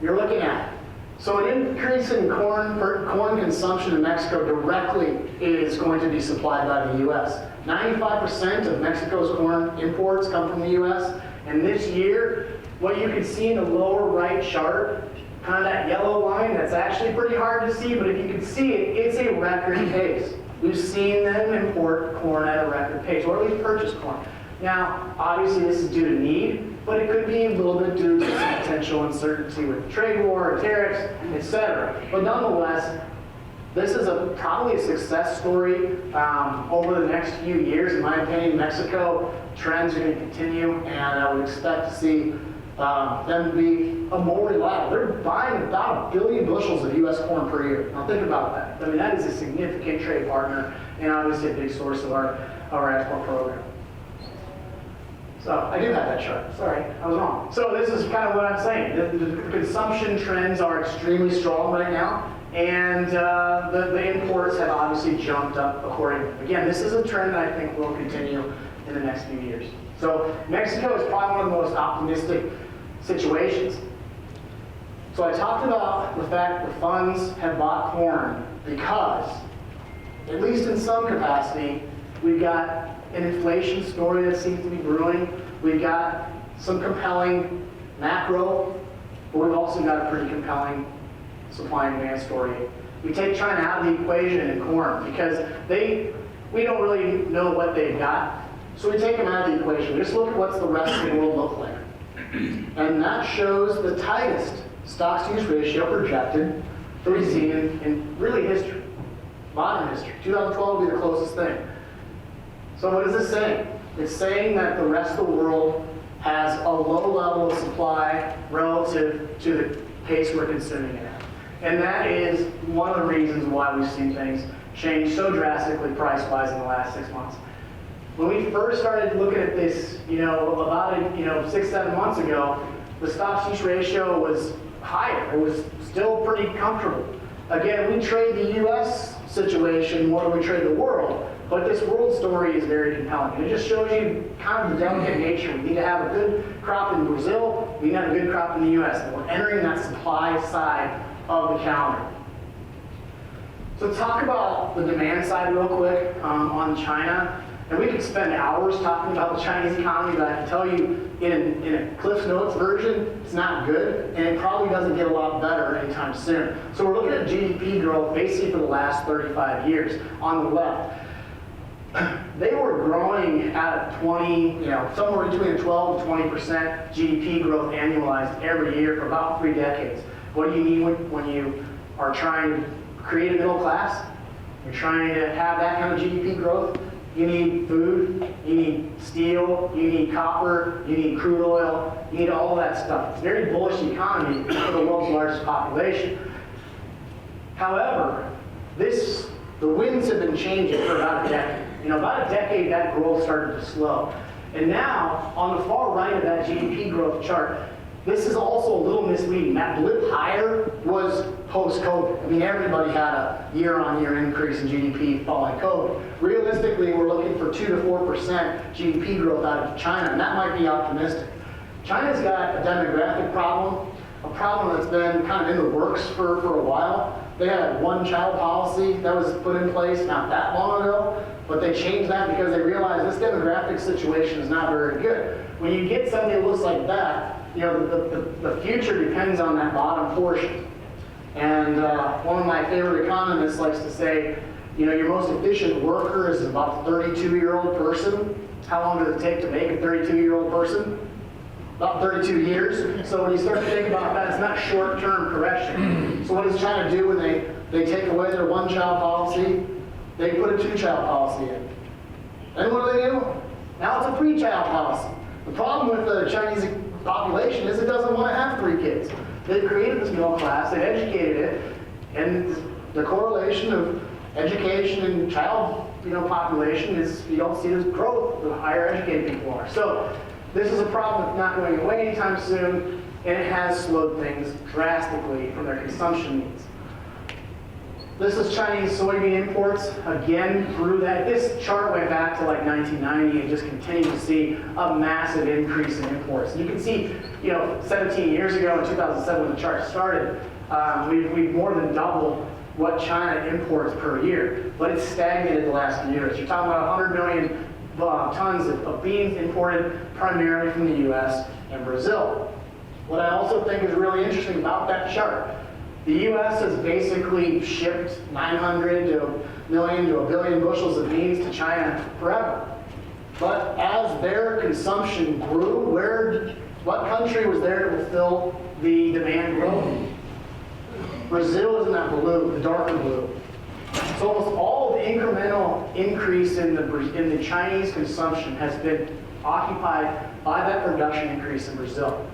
You're looking at it. So an increase in corn consumption in Mexico directly is going to be supplied by the U.S. 95% of Mexico's corn imports come from the U.S. And this year, what you can see in the lower right chart, kind of that yellow line, that's actually pretty hard to see, but if you can see it, it's a record pace. We've seen them import corn at a record pace, or at least purchase corn. Now, obviously this is due to need, but it could be a little bit due to some potential uncertainty with the trade war, tariffs, etc. But nonetheless, this is probably a success story over the next few years. In my opinion, Mexico trends are going to continue, and I would expect to see them be a more reliable. They're buying about 1 billion bushels of U.S. corn per year. Now think about that. I mean, that is a significant trade partner, and obviously a big source of our export program. So I do have that chart. Sorry, I was wrong. So this is kind of what I'm saying. The consumption trends are extremely strong right now. And the imports have obviously jumped up accordingly. Again, this is a trend that I think will continue in the next few years. So Mexico is probably one of the most optimistic situations. So I talked about the fact the funds have bought corn because, at least in some capacity, we've got an inflation story that seems to be brewing. We've got some compelling macro, but we've also got a pretty compelling supply and demand story. We take China out of the equation in corn because we don't really know what they've got. So we take them out of the equation. We just look at what's the rest of the world look like. And that shows the tightest stocks-to-use ratio projected that we've seen in really history, modern history. 2012 will be the closest thing. So what is this saying? It's saying that the rest of the world has a low level of supply relative to the pace we're consuming it at. And that is one of the reasons why we've seen things change so drastically price-wise in the last 6 months. When we first started looking at this, about 6-7 months ago, the stocks-to-use ratio was higher. It was still pretty comfortable. Again, we trade the U.S. situation more than we trade the world, but this world story is very compelling. And it just shows you kind of the delicate nature. We need to have a good crop in Brazil. We need to have a good crop in the U.S. And we're entering that supply side of the calendar. So talk about the demand side real quick on China. And we could spend hours talking about the Chinese economy, but I can tell you in a Cliff Notes version, it's not good, and it probably doesn't get a lot better anytime soon. So we're looking at GDP growth basically for the last 35 years on the left. They were growing at 20, somewhere between 12 and 20% GDP growth annualized every year for about 3 decades. What do you need when you are trying to create a middle class? You're trying to have that kind of GDP growth. You need food, you need steel, you need copper, you need crude oil, you need all of that stuff. It's a very bullish economy for the world's largest population. However, the winds have been changing for about a decade. About a decade that growth started to slow. And now, on the far right of that GDP growth chart, this is also a little misleading. That blip higher was post-COVID. I mean, everybody had a year-on-year increase in GDP following COVID. Realistically, we're looking for 2 to 4% GDP growth out of China, and that might be optimistic. China's got a demographic problem, a problem that's been kind of in the works for a while. They had a one-child policy that was put in place not that long ago, but they changed that because they realized this demographic situation is not very good. When you get something that looks like that, the future depends on that bottom portion. And one of my favorite economists likes to say, your most efficient worker is about a 32-year-old person. How long does it take to make a 32-year-old person? About 32 years. So when you start to think about that, it's not short-term correction. So what does China do when they take away their one-child policy? They put a two-child policy in. And what do? Now it's a three-child policy. The problem with the Chinese population is it doesn't want to have 3 kids. They've created this middle class, they've educated it, and the correlation of education and child population is, you don't see this growth the higher educated people are. So this is a problem that's not going away anytime soon, and it has slowed things drastically from their consumption needs. This is Chinese soybean imports. Again, through that, this chart went back to like 1990 and just continued to see a massive increase in imports. And you can see, 17 years ago in 2007 when the chart started, we've more than doubled what China imports per year, but it's stagnated the last few years. You're talking about 100 million tons of beans imported primarily from the U.S. and Brazil. What I also think is really interesting about that chart, the U.S. has basically shipped 900 to a million to a billion bushels of beans to China forever. But as their consumption grew, what country was there to fulfill the demand growth? Brazil is in that blue, the darker blue. So almost all of the incremental increase in the Chinese consumption has been occupied by that production increase in Brazil.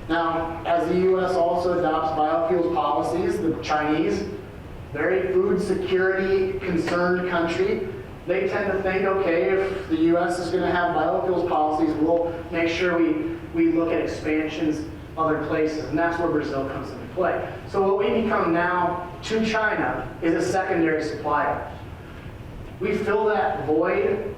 Now, as the U.S. also adopts biofuels policies, the Chinese, very food security concerned country, they tend to think, okay, if the U.S. is going to have biofuels policies, we'll make sure we look at expansions other places, and that's where Brazil comes into play. So what we become now to China is a secondary supplier. We fill that void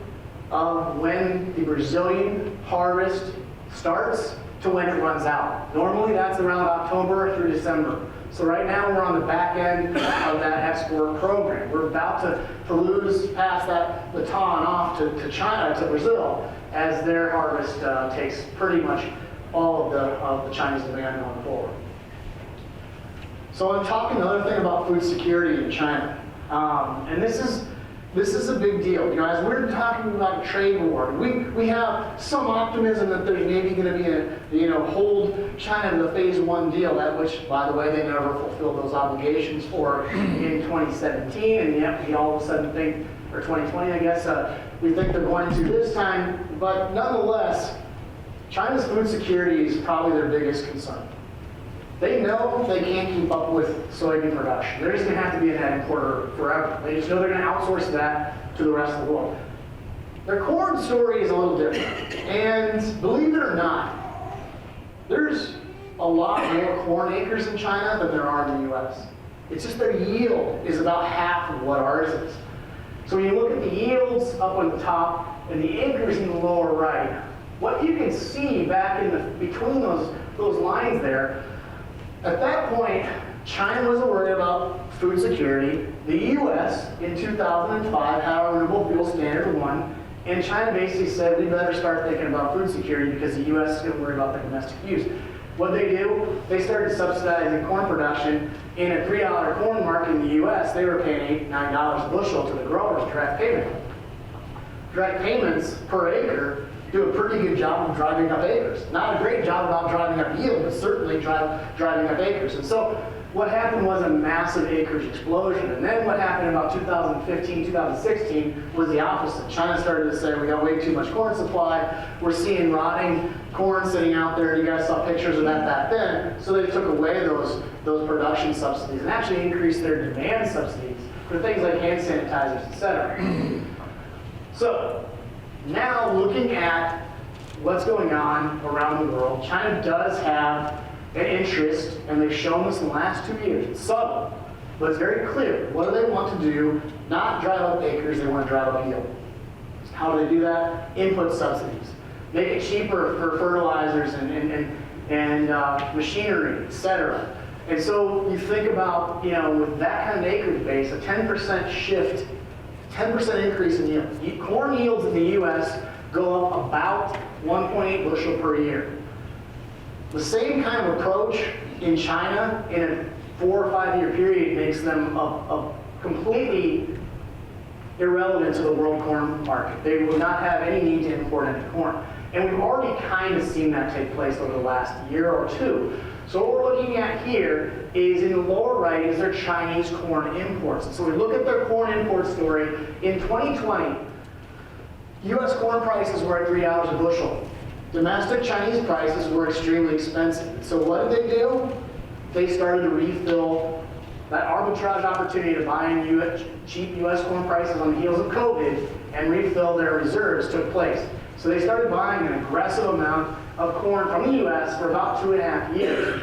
of when the Brazilian harvest starts to when it runs out. Normally that's around October through December. So right now we're on the back end of that export program. We're about to lose past that baton off to China, to Brazil, as their harvest takes pretty much all of the Chinese demand going forward. So I'm talking another thing about food security in China. And this is a big deal. You know, as we're talking about a trade war, we have some optimism that there's maybe going to be hold China to the phase 1 deal, at which, by the way, they never fulfilled those obligations for in 2017, and yet we all of a sudden think, or 2020, I guess, we think they're going to this time. But nonetheless, China's food security is probably their biggest concern. They know they can't keep up with soybean production. They're just going to have to be a net importer forever. They just know they're going to outsource that to the rest of the world. Their corn story is a little different. And believe it or not, there's a lot more corn acres in China than there are in the U.S. It's just their yield is about half of what ours is. So when you look at the yields up on the top and the acres in the lower right, what you can see back in between those lines there, at that point, China wasn't worried about food security. The U.S. in 2005 had a renewable fuel standard 1, and China basically said we better start thinking about food security because the U.S. is going to worry about the domestic use. What they do, they started subsidizing corn production. In a $3 corn market in the U.S., they were paying $8, $9 a bushel to the growers, direct payment. Direct payments per acre do a pretty good job of driving up acres. Not a great job about driving up yield, but certainly driving up acres. And so what happened was a massive acreage explosion. And then what happened in about 2015, 2016 was the opposite. China started to say, we got way too much corn supply. We're seeing rotting corn sitting out there. You guys saw pictures of that back then. So they took away those production subsidies and actually increased their demand subsidies for things like hand sanitizers, etc. So now looking at what's going on around the world, China does have an interest, and they've shown this in the last 2 years. It's subtle, but it's very clear. What do they want to do? Not drive up acres, they want to drive up yield. How do they do that? Input subsidies. Make it cheaper for fertilizers and machinery, etc. And so you think about, with that kind of acreage base, a 10% shift, 10% increase in yield. Corn yields in the U.S. go up about 1.8 bushel per year. The same kind of approach in China in a 4 or 5 year period makes them completely irrelevant to the world corn market. They will not have any need to import any corn. And we've already kind of seen that take place over the last year or two. So what we're looking at here is in the lower right is their Chinese corn imports. So we look at their corn import story. In 2020, U.S. corn prices were at $3 a bushel. Domestic Chinese prices were extremely expensive. So what did they do? They started to refill that arbitrage opportunity to buy in cheap U.S. corn prices on the heels of COVID and refill their reserves took place. So they started buying an aggressive amount of corn from the U.S. for about 2.5 years.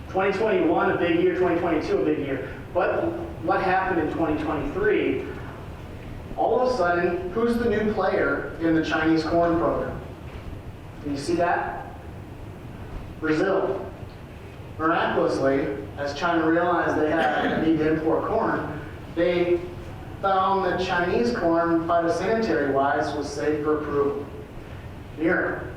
2021, a big year, 2022, a big year. But what happened in 2023? All of a sudden, who's the new player in the Chinese corn program? Can you see that? Brazil. Miraculously, as China realized they had a need to import corn, they found that Chinese corn, phytosanitary-wise, was safe for approval. Miracle.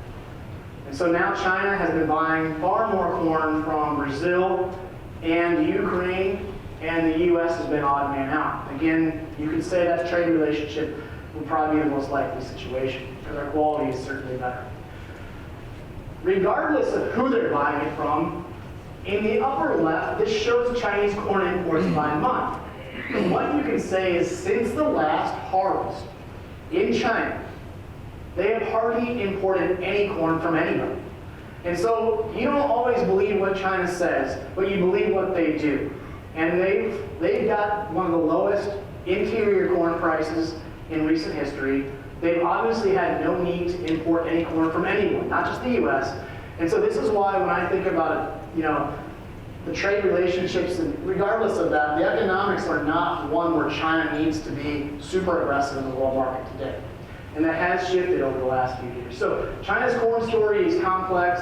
And so now China has been buying far more corn from Brazil and Ukraine, and the U.S. has been odd man out. Again, you could say that trade relationship would probably be the most likely situation, because our quality is certainly better. Regardless of who they're buying it from, in the upper left, this shows Chinese corn imports by month. And what you can say is since the last harvest in China, they have hardly imported any corn from anybody. And so you don't always believe what China says, but you believe what they do. And they've got one of the lowest interior corn prices in recent history. They've obviously had no need to import any corn from anyone, not just the U.S. And so this is why when I think about it, the trade relationships, and regardless of that, the economics are not one where China needs to be super aggressive in the world market today. And that has shifted over the last few years. So China's corn story is complex.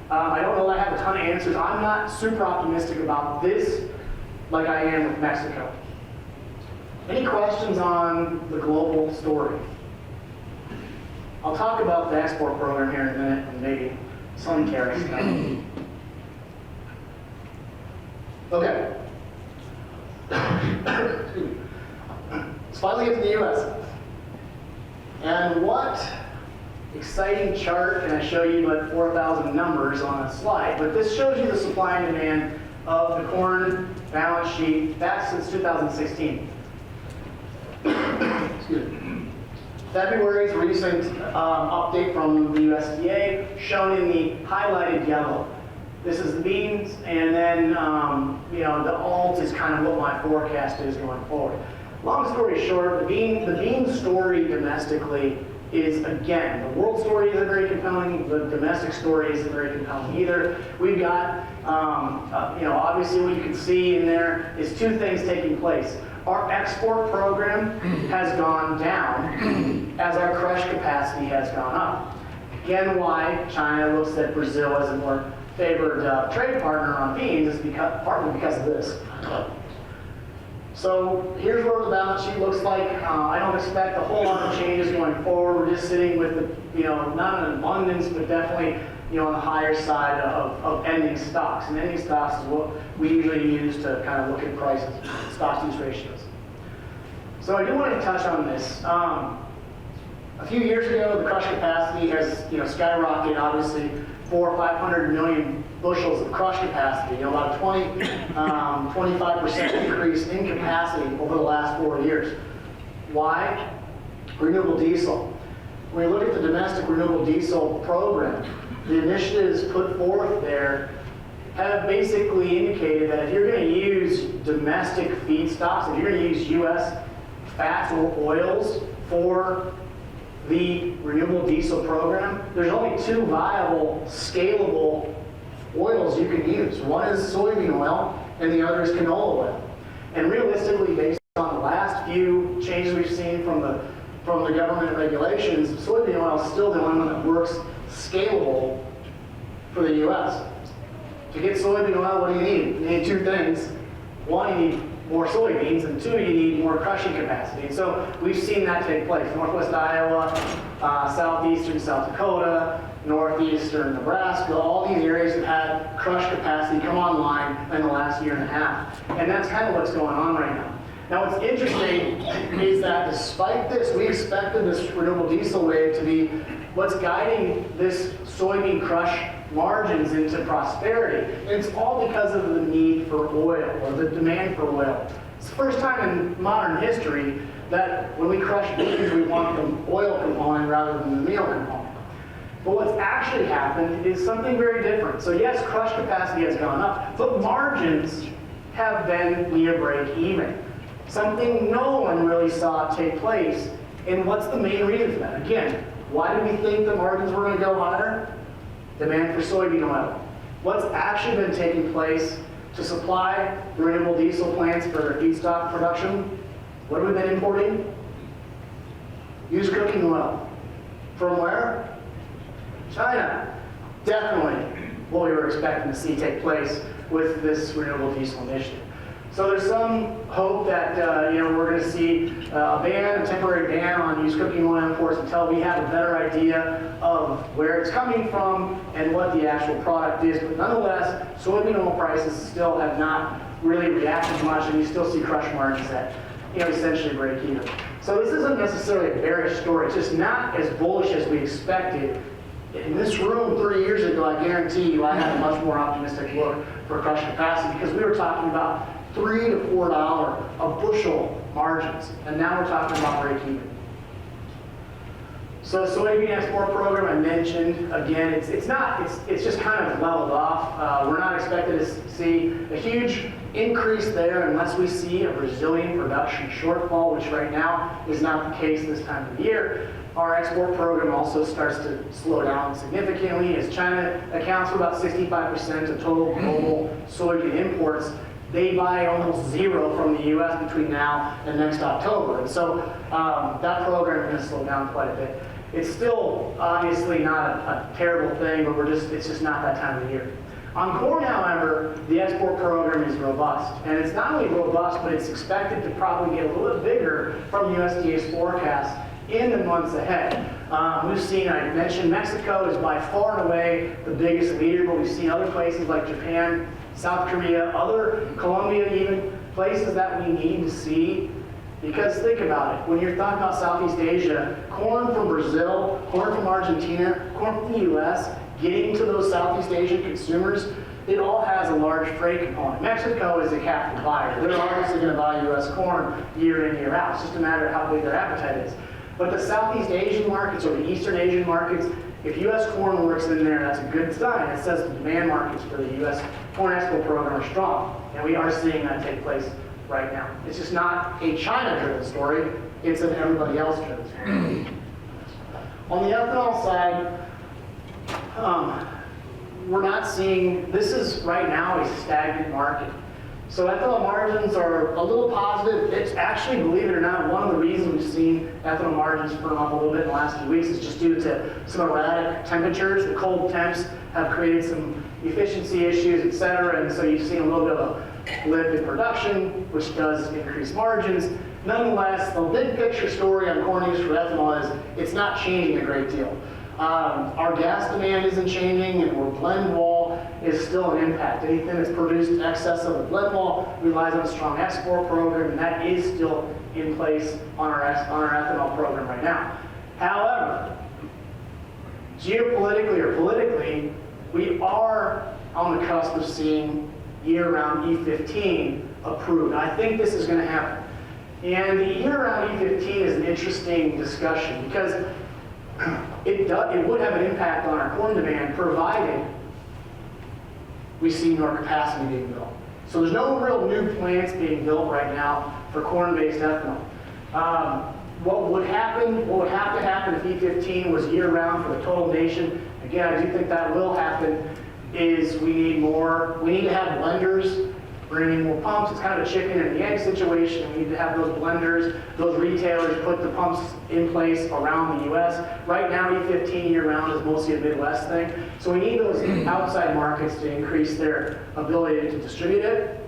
I don't know that I have a ton of answers. I'm not super optimistic about this like I am with Mexico. Any questions on the global story? I'll talk about the export program here in a minute and maybe some tariffs. Okay. Let's finally get to the U.S. And what exciting chart can I show you like 4,000 numbers on a slide? But this shows you the supply and demand of the corn balance sheet back since 2016. Excuse me. February's recent update from the USDA shown in the highlighted yellow. This is the beans, and then the alt is kind of what my forecast is going forward. Long story short, the bean story domestically is, again, the world story isn't very compelling, the domestic story isn't very compelling either. We've got, obviously what you can see in there is two things taking place. Our export program has gone down as our crush capacity has gone up. Again, why China looks at Brazil as a more favored trade partner on beans is partly because of this. So here's what the balance sheet looks like. I don't expect a whole lot of changes going forward. We're just sitting with not an abundance, but definitely on the higher side of ending stocks. And ending stocks is what we usually use to kind of look at prices, stocks-use ratios. So I do want to touch on this. A few years ago, the crush capacity has skyrocketed, obviously, 400 or 500 million bushels of crush capacity, about a 25% increase in capacity over the last 4 years. Why? Renewable diesel. When you look at the domestic renewable diesel program, the initiatives put forth there have basically indicated that if you're going to use domestic feedstocks, if you're going to use U.S. fats or oils for the renewable diesel program, there's only two viable, scalable oils you can use. One is soybean oil, and the other is canola oil. And realistically, based on the last few changes we've seen from the government regulations, soybean oil is still the only one that works scalable for the U.S. To get soybean oil, what do you need? You need two things. One, you need more soybeans, and two, you need more crushing capacity. And so we've seen that take place. Northwest Iowa, southeastern South Dakota, northeastern Nebraska, all these areas have had crush capacity come online in the last year and a half. And that's kind of what's going on right now. Now what's interesting is that despite this, we expected this renewable diesel wave to be what's guiding this soybean crush margins into prosperity. And it's all because of the need for oil, or the demand for oil. It's the first time in modern history that when we crush beans, we want the oil component rather than the meal component. But what's actually happened is something very different. So yes, crush capacity has gone up, but margins have been near break even. Something no one really saw take place. And what's the main reason for that? Again, why do we think the margins were going to go higher? Demand for soybean oil. What's actually been taking place to supply renewable diesel plants for feedstock production? What have we been importing? Used cooking oil. From where? China. Definitely what we were expecting to see take place with this renewable diesel initiative. So there's some hope that we're going to see a temporary ban on used cooking oil imports until we have a better idea of where it's coming from and what the actual product is. But nonetheless, soybean oil prices still have not really reacted much, and you still see crush margins at essentially break even. So this isn't necessarily a bearish story. It's just not as bullish as we expected. In this room 3 years ago, I guarantee you I had a much more optimistic look for crush capacity because we were talking about $3 to $4 a bushel margins, and now we're talking about break even. So soybean export program I mentioned, again, it's just kind of leveled off. We're not expected to see a huge increase there unless we see a Brazilian production shortfall, which right now is not the case this time of the year. Our export program also starts to slow down significantly as China accounts for about 65% of total global soybean imports. They buy almost zero from the U.S. between now and next October. And so that program is going to slow down quite a bit. It's still obviously not a terrible thing, but it's just not that time of the year. On corn, however, the export program is robust. And it's not only robust, but it's expected to probably get a little bit bigger from USDA's forecast in the months ahead. We've seen, I mentioned Mexico is by far and away the biggest leader, but we've seen other places like Japan, South Korea, Colombia even, places that we need to see. Because think about it, when you're talking about Southeast Asia, corn from Brazil, corn from Argentina, corn from the US, getting to those Southeast Asian consumers, it all has a large freight component. Mexico is a captive buyer. They're obviously going to buy US corn year in, year out. It's just a matter of how big their appetite is. But the Southeast Asian markets or the Eastern Asian markets, if US corn works in there, that's a good sign. It says the demand markets for the US corn export program are strong. And we are seeing that take place right now. It's just not a China-driven story, it's an everybody else-driven story. On the ethanol side, we're not seeing, this is right now a stagnant market. So ethanol margins are a little positive. It's actually, believe it or not, one of the reasons we've seen ethanol margins firm up a little bit in the last few weeks is just due to some erratic temperatures. The cold temps have created some efficiency issues, et cetera, and so you've seen a little bit of a lift in production, which does increase margins. Nonetheless, the big picture story on corn use for ethanol is it's not changing a great deal. Our gas demand isn't changing, and our blend wall is still an impact. Anything that's produced in excess of the blend wall relies on a strong export program, and that is still in place on our ethanol program right now. However, geopolitically or politically, we are on the cusp of seeing year-round E15 approved. I think this is going to happen. And the year-round E15 is an interesting discussion because it would have an impact on our corn demand provided we see more capacity being built. So there's no real new plants being built right now for corn-based ethanol. What would have to happen if E15 was year-round for the total nation, again, I do think that will happen, is we need to have blenders bringing more pumps. It's kind of a chicken and the egg situation. We need to have those blenders, those retailers put the pumps in place around the U.S. Right now, E15 year-round is mostly a Midwest thing. So we need those outside markets to increase their ability to distribute it.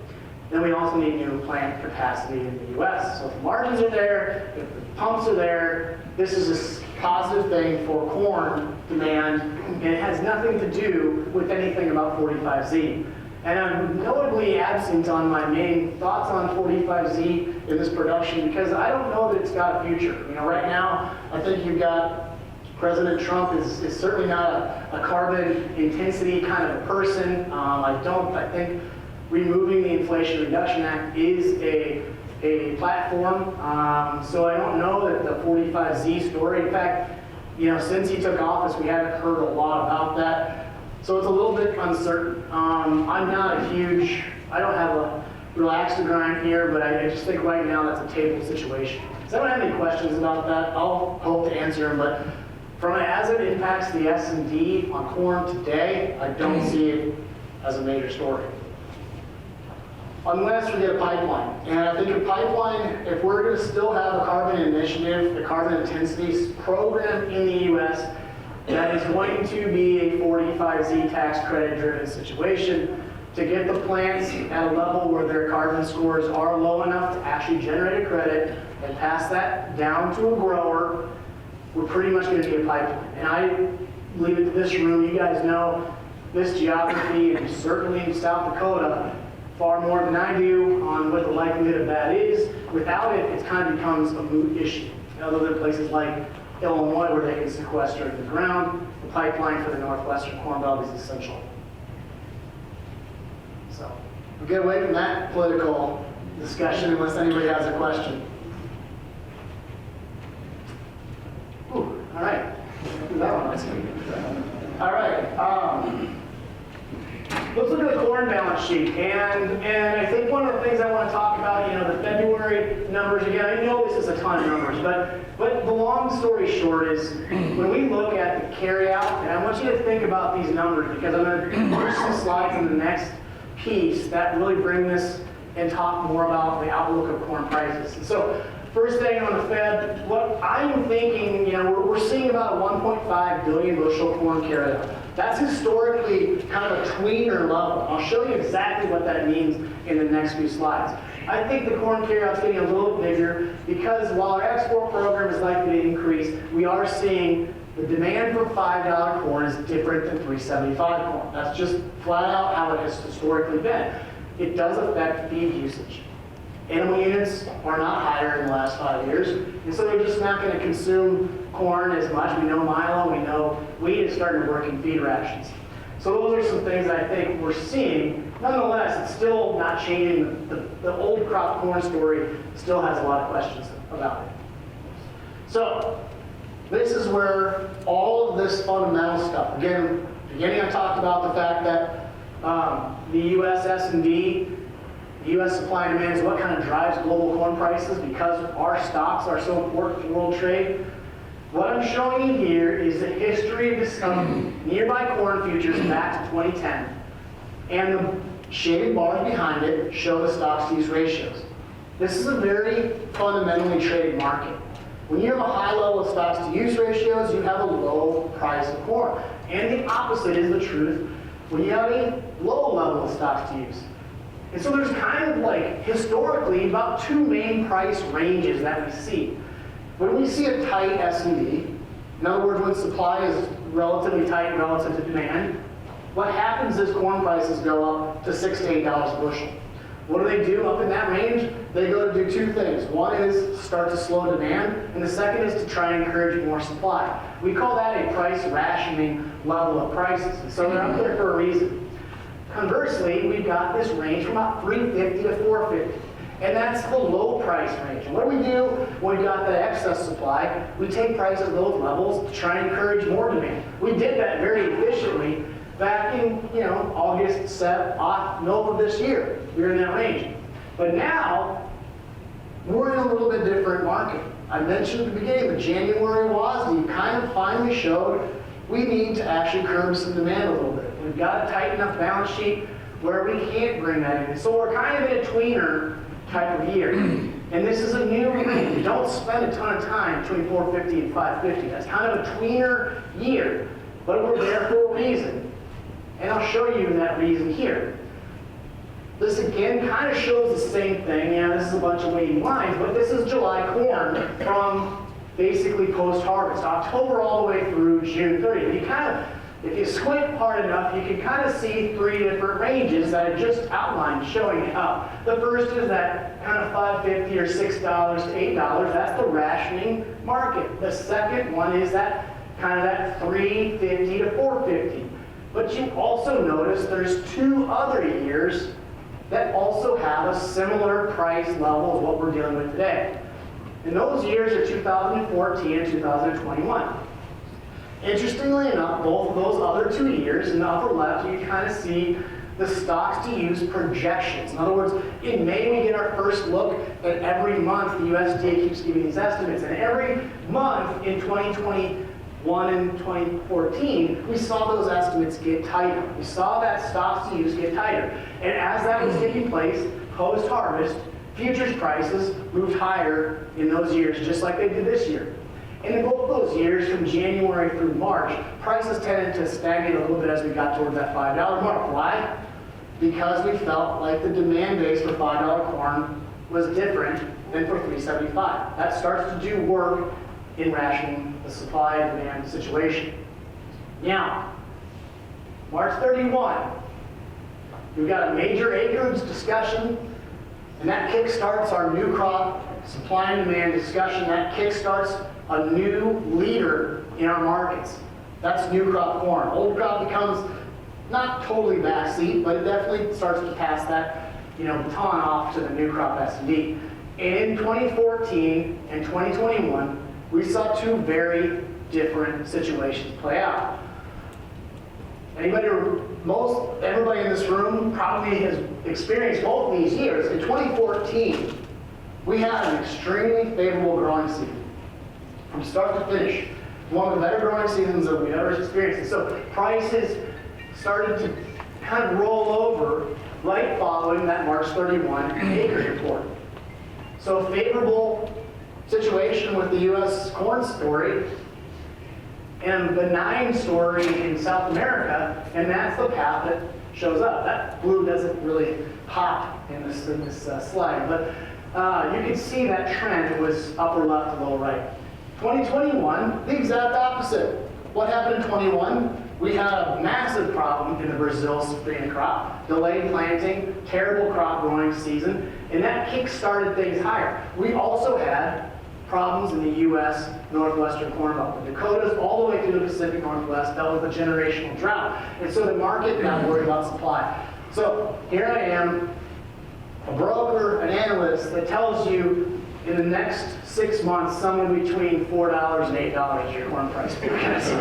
Then we also need new plant capacity in the U.S. So if the margins are there, if the pumps are there, this is a positive thing for corn demand, and it has nothing to do with anything about 45Z. And I'm notably absent on my main thoughts on 45Z in this production because I don't know that it's got a future. Right now, I think you've got President Trump is certainly not a carbon intensity kind of a person. I think removing the Inflation Reduction Act is a platform. So I don't know that the 45Z story, in fact, since he took office, we haven't heard a lot about that. So it's a little bit uncertain. I don't have a real axe to grind here, but I just think right now that's a table situation. Does anyone have any questions about that? I'll hope to answer them, but as it impacts the S&D on corn today, I don't see it as a major story. Unless we get a pipeline. And I think a pipeline, if we're going to still have a carbon initiative, the carbon intensity program in the U.S., that is going to be a 45Z tax credit driven situation to get the plants at a level where their carbon scores are low enough to actually generate a credit and pass that down to a grower. We're pretty much going to need a pipeline. And I leave it to this room. You guys know this geography, and certainly in South Dakota, far more than I do on what the likelihood of that is. Without it, it kind of becomes a moot issue. Other than places like Illinois, where they can sequester it in the ground, the pipeline for the Northwestern Corn Belt is essential. So we'll get away from that political discussion unless anybody has a question. Ooh, all right. That one was good. All right. Let's look at the corn balance sheet. And I think one of the things I want to talk about, the February numbers, again, I know this is a ton of numbers, but the long story short is when we look at the carryout, and I want you to think about these numbers because I'm going to use some slides in the next piece that really bring this and talk more about the outlook of corn prices. And so first thing on the Fed, what I'm thinking, we're seeing about a 1.5 billion bushel corn carryout. That's historically kind of a tweener level. I'll show you exactly what that means in the next few slides. I think the corn carryout's getting a little bigger because while our export program is likely to increase, we are seeing the demand for $5 corn is different than $3.75 corn. That's just flat out how it has historically been. It does affect feed usage. Animal units are not higher in the last 5 years, and so they're just not going to consume corn as much. We know milo, we know wheat is starting to work in feed rations. So those are some things I think we're seeing. Nonetheless, it's still not changing. The old crop corn story still has a lot of questions about it. So this is where all of this fundamental stuff, again, beginning I talked about the fact that the U.S. S&D, the U.S. supply and demand is what kind of drives global corn prices because our stocks are so important to world trade. What I'm showing you here is the history of some nearby corn futures back to 2010. And the shaded bars behind it show the stocks-to-use ratios. This is a very fundamentally traded market. When you have a high level of stocks-to-use ratios, you have a low price of corn. And the opposite is the truth when you have a low level of stocks-to-use. And so there's kind of like, historically, about two main price ranges that we see. When we see a tight S&D, in other words, when supply is relatively tight relative to demand, what happens is corn prices go up to $6 to $8 a bushel. What do up in that range? They go to do two things. One is start to slow demand, and the second is to try and encourage more supply. We call that a price rationing level of prices, and so they're up there for a reason. Conversely, we've got this range from about $3.50 to $4.50. And that's the low price range. And what do we do when we've got the excess supply? We take prices at those levels to try and encourage more demand. We did that very efficiently back in August, middle of this year. We were in that range. But now, we're in a little bit different market. I mentioned at the beginning, the January WASDE kind of finally showed we need to actually curb some demand a little bit. We've got a tight enough balance sheet where we can't bring that in. So we're kind of in a tweener type of year. And this is a new range. You don't spend a ton of time between 450 and 550. That's kind of a tweener year. But we're there for a reason. And I'll show you that reason here. This again kind of shows the same thing. Yeah, this is a bunch of waiting lines, but this is July corn from basically post-harvest, October all the way through June 30th. If you squint hard enough, you can kind of see three different ranges that I just outlined showing it up. The first is that kind of $5.50 or $6 to $8. That's the rationing market. The second one is that kind of that $3.50 to $4.50. But you also notice there's two other years that also have a similar price level as what we're dealing with today. And those years are 2014 and 2021. Interestingly enough, both of those other 2 years, in the upper left, you kind of see the stocks-to-use projections. In other words, in May, we get our first look at every month. The USDA keeps giving these estimates. And every month in 2021 and 2014, we saw those estimates get tighter. We saw that stocks-to-use get tighter. And as that was taking place, post-harvest, futures prices moved higher in those years, just like they did this year. And in both those years, from January through March, prices tended to stagnate a little bit as we got towards that $5 mark. Why? Because we felt like the demand base for $5 corn was different than for $3.75. That starts to do work in rationing the supply and demand situation. Now, March 31, We've got a major acreage discussion, and that kickstarts our new crop supply and demand discussion. That kickstarts a new leader in our markets. That's new crop corn. Old crop becomes not totally backseat, but it definitely starts to pass that, baton off to the new crop S&D. In 2014 and 2021, we saw two very different situations play out. Everybody in this room probably has experienced both of these years. In 2014, we had an extremely favorable growing season. From start to finish, one of the better growing seasons that we've ever experienced. And so prices started to kind of roll over right following that March 31 acreage report. So a favorable situation with the U.S. corn story and a benign story in South America, and that's the path that shows up. That blue doesn't really pop in this slide, but you can see that trend. It was upper left to lower right. 2021, the exact opposite. What happened in 21? We had a massive problem in the Brazil safrinha crop, delayed planting, terrible crop growing season, and that kick-started things higher. We also had problems in the U.S. northwestern corn belt. The Dakotas all the way through the Pacific Northwest dealt with a generational drought, and so the market got worried about supply. So here I am, a broker, an analyst that tells you in the next 6 months, somewhere between $4 and $8 is your corn price forecast.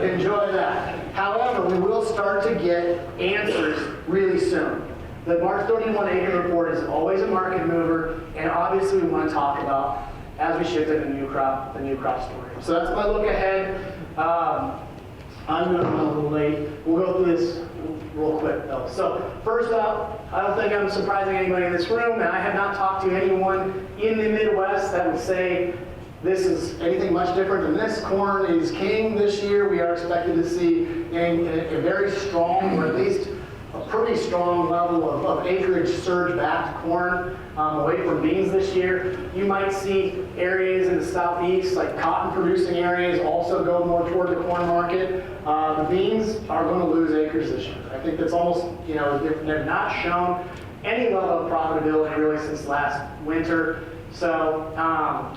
Enjoy that. However, we will start to get answers really soon. The March 31 acre report is always a market mover, and obviously we want to talk about, as we shift to the new crop story. So that's my look ahead. I'm going to run a little late. We'll go through this real quick though. So first up, I don't think I'm surprising anybody in this room, and I have not talked to anyone in the Midwest that would say this is anything much different than this. Corn is king this year. We are expected to see a very strong, or at least a pretty strong level of acreage surge back to corn, away from beans this year. You might see areas in the southeast, like cotton producing areas, also go more toward the corn market. The beans are going to lose acres this year. I think that's almost, they've not shown any level of profitability really since last winter. So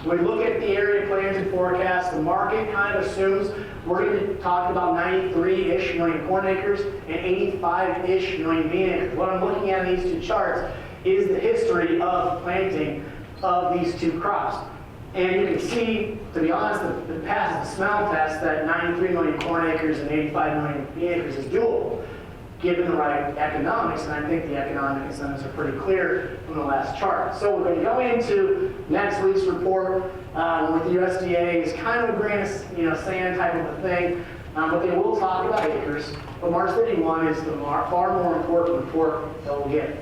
when we look at the area planted forecast, the market kind of assumes we're going to be talking about 93-ish million corn acres and 85-ish million bean acres. What I'm looking at in these two charts is the history of planting of these two crops. And you can see, to be honest, the passes the smell test that 93 million corn acres and 85 million bean acres is doable, given the right economics, and I think the economic incentives are pretty clear from the last chart. So we're going to go into next week's report with the USDA. It's kind of a grain of sand type of a thing, but they will talk about acres. But March 31 is the far more important report that we'll get.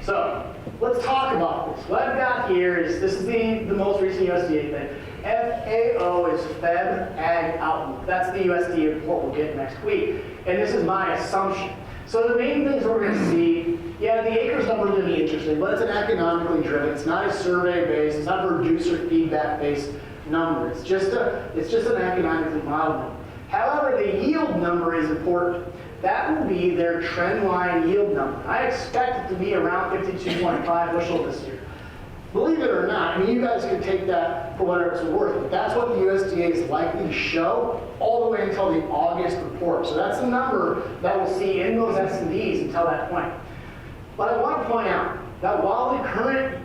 So let's talk about this. What I've got here is, this is the most recent USDA thing. FAO is Feb Ag Outlook. That's the USDA report we'll get next week. And this is my assumption. So the main things we're going to see, the acres number is going to be interesting, but it's an economically driven. It's not a survey-based, it's not a producer feedback-based number. It's just an economically modeled number. However, the yield number is important. That will be their trend line yield number. I expect it to be around 52.5 bushel this year. Believe it or not, you guys can take that for whatever it's worth, but that's what the USDA is likely to show all the way until the August report. So that's the number that we'll see in those S&Ds until that point. But I want to point out that while the current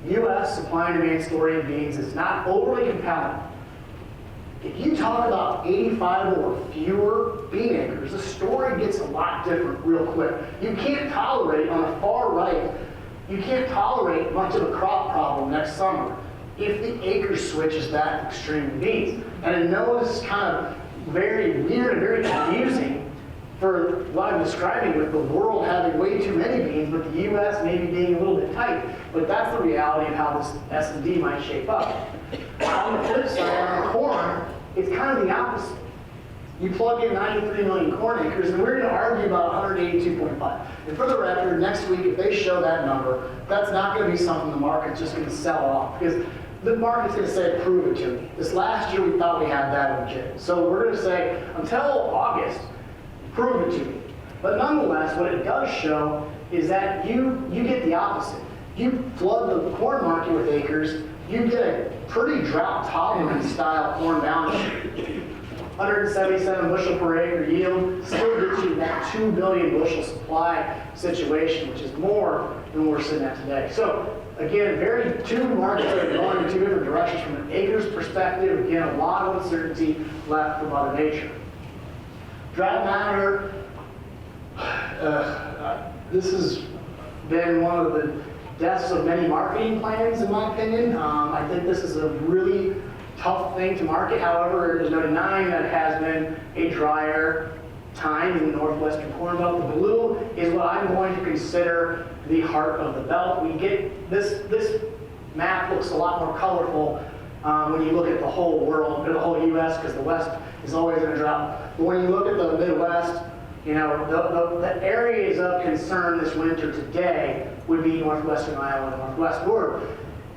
U.S. supply and demand story in beans is not overly compelling, if you talk about 85 or fewer bean acres, the story gets a lot different real quick. You can't tolerate, on the far right, you can't tolerate much of a crop problem next summer if the acre switch is that extreme in beans. And I know this is kind of very weird and very confusing for what I'm describing with the world having way too many beans, but the U.S. maybe being a little bit tight. But that's the reality of how this S&D might shape up. On the flip side, on the corn, it's kind of the opposite. You plug in 93 million corn acres, and we're going to argue about 182.5. And for the record, next week, if they show that number, that's not going to be something the market's just going to sell off, because the market's going to say, prove it to me. This last year, we thought we had that in the kit. So we're going to say, until August, prove it to me. But nonetheless, what it does show is that you get the opposite. You flood the corn market with acres, you get a pretty drought-tolerant style corn balance sheet. 177 bushel per acre yield still gets you that 2 billion bushel supply situation, which is more than we're sitting at today. So again, two markets that are going in two different directions from an acres perspective. Again, a lot of uncertainty left for Mother Nature. Drought matter. This has been one of the deaths of many marketing plans, in my opinion. I think this is a really tough thing to market. However, there's no denying that it has been a drier time in the northwestern corn belt. The blue is what I'm going to consider the heart of the belt. We get this map looks a lot more colorful when you look at the whole world, the whole U.S., because the West is always in a drought. But when you look at the Midwest, you know, the areas of concern this winter today would be northwestern Iowa and northwest Florida.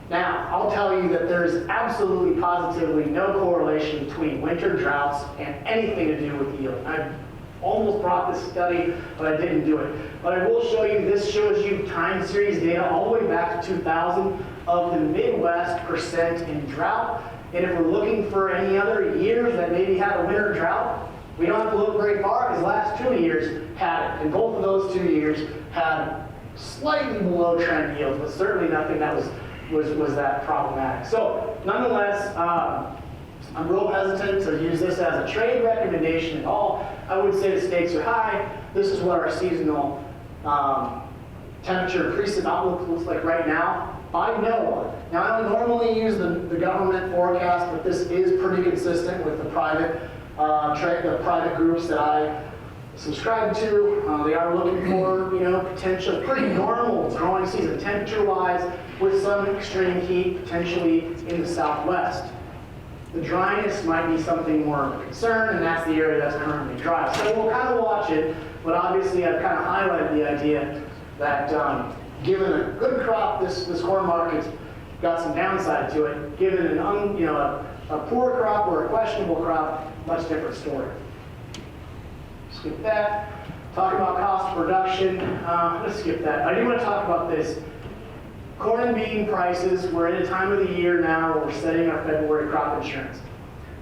Now, I'll tell you that there's absolutely, positively no correlation between winter droughts and anything to do with yield. I almost brought this study, but I didn't do it. But I will show you, this shows you time series data all the way back to 2000 of the Midwest percent in drought. And if we're looking for any other years that maybe had a winter drought, we don't have to look very far, because the last 2 years had it. And both of those 2 years had slightly below trend yields, but certainly nothing that was that problematic. So nonetheless, I'm real hesitant to use this as a trade recommendation at all. I would say the stakes are high. This is what our seasonal temperature precip outlook looks like right now. I know of. Now, I don't normally use the government forecast, but this is pretty consistent with the private groups that I subscribe to. They are looking for, potential pretty normal growing season temperature-wise, with some extreme heat potentially in the southwest. The dryness might be something more of a concern, and that's the area that's currently dry. So we'll kind of watch it, but obviously I've kind of highlighted the idea that given a good crop, this corn market's got some downside to it. Given a poor crop or a questionable crop, much different story. Skip that. Talk about cost of production. Let's skip that. I do want to talk about this. Corn and bean prices, we're in a time of the year now where we're setting our February crop insurance.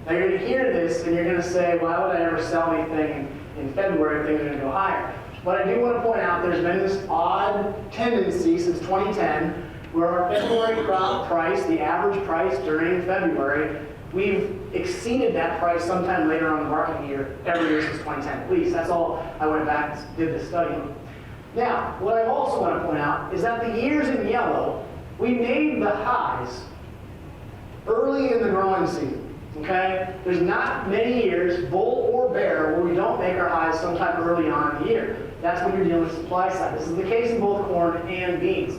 Now you're going to hear this and you're going to say, why would I ever sell anything in February if things are going to go higher? But I do want to point out there's been this odd tendency since 2010 where our February crop price, the average price during February, we've exceeded that price sometime later on in the market year, every year since 2010 at least. That's all I went back and did this study on. Now, what I also want to point out is that the years in yellow, we made the highs early in the growing season, okay? There's not many years, bull or bear, where we don't make our highs sometime early on in the year. That's when you're dealing with supply side. This is the case in both corn and beans.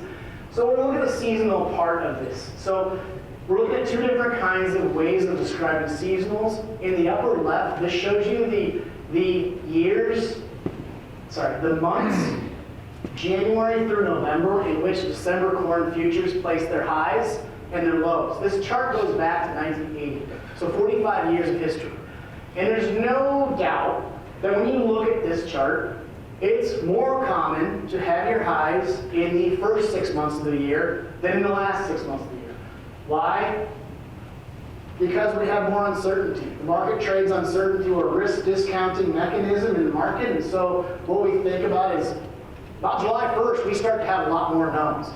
So we're looking at the seasonal part of this. So we're looking at two different kinds of ways of describing seasonals. In the upper left, this shows you the months, January through November, in which December corn futures place their highs and their lows. This chart goes back to 1980, so 45 years of history. And there's no doubt that when you look at this chart, it's more common to have your highs in the first 6 months of the year than in the last 6 months of the year. Why? Because we have more uncertainty. The market trades uncertainty or risk discounting mechanism in the market, and so what we think about is about July 1st, we start to have a lot more knowns.